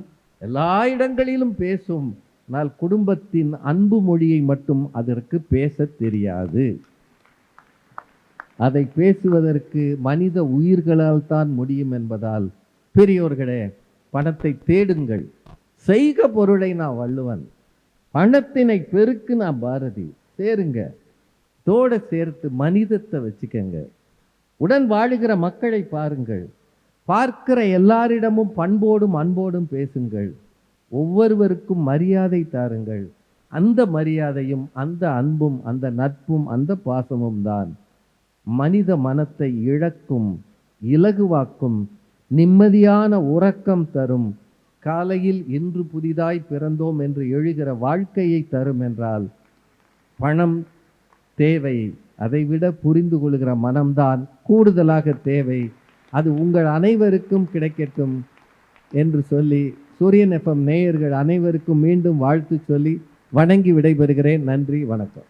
எல்லா இடங்களிலும் பேசும். ஆனால் குடும்பத்தின் அன்பு மொழியை மட்டும் அதற்கு பேச தெரியாது. அதை பேசுவதற்கு மனித உயிர்களால் தான் முடியும் என்பதால் பெரியோர்களே, பணத்தை தேடுங்கள். செய்க பொருளை நான் வள்ளுவன், பணத்தினை பெருக்கு நான் பாரதி. சேருங்க, தோட சேர்த்து மனிதத்தை வச்சுக்கங்க. உடன் வாழுகிற மக்களை பாருங்கள். பார்க்கிற எல்லாரிடமும் பண்போடும் அன்போடும் பேசுங்கள். ஒவ்வொருவருக்கும் மரியாதை தாருங்கள். அந்த மரியாதையும் அந்த அன்பும் அந்த நட்பும் அந்த பாசமும் தான் மனித மனத்தை இழக்கும், இலகுவாக்கும், நிம்மதியான உறக்கம் தரும், காலையில் இன்று புதிதாய் பிறந்தோம் என்று எழுகிற வாழ்க்கையை தரும் என்றால் பணம் தேவை. அதைவிட புரிந்து கொள்கிற மனம்தான் கூடுதலாக தேவை. அது உங்கள் அனைவருக்கும் கிடைக்கட்டும் என்று சொல்லி சூரியன் FM நேயர்கள் அனைவருக்கும் மீண்டும் வாழ்த்து சொல்லி வணங்கி விடைபெறுகிறேன். நன்றி, வணக்கம்.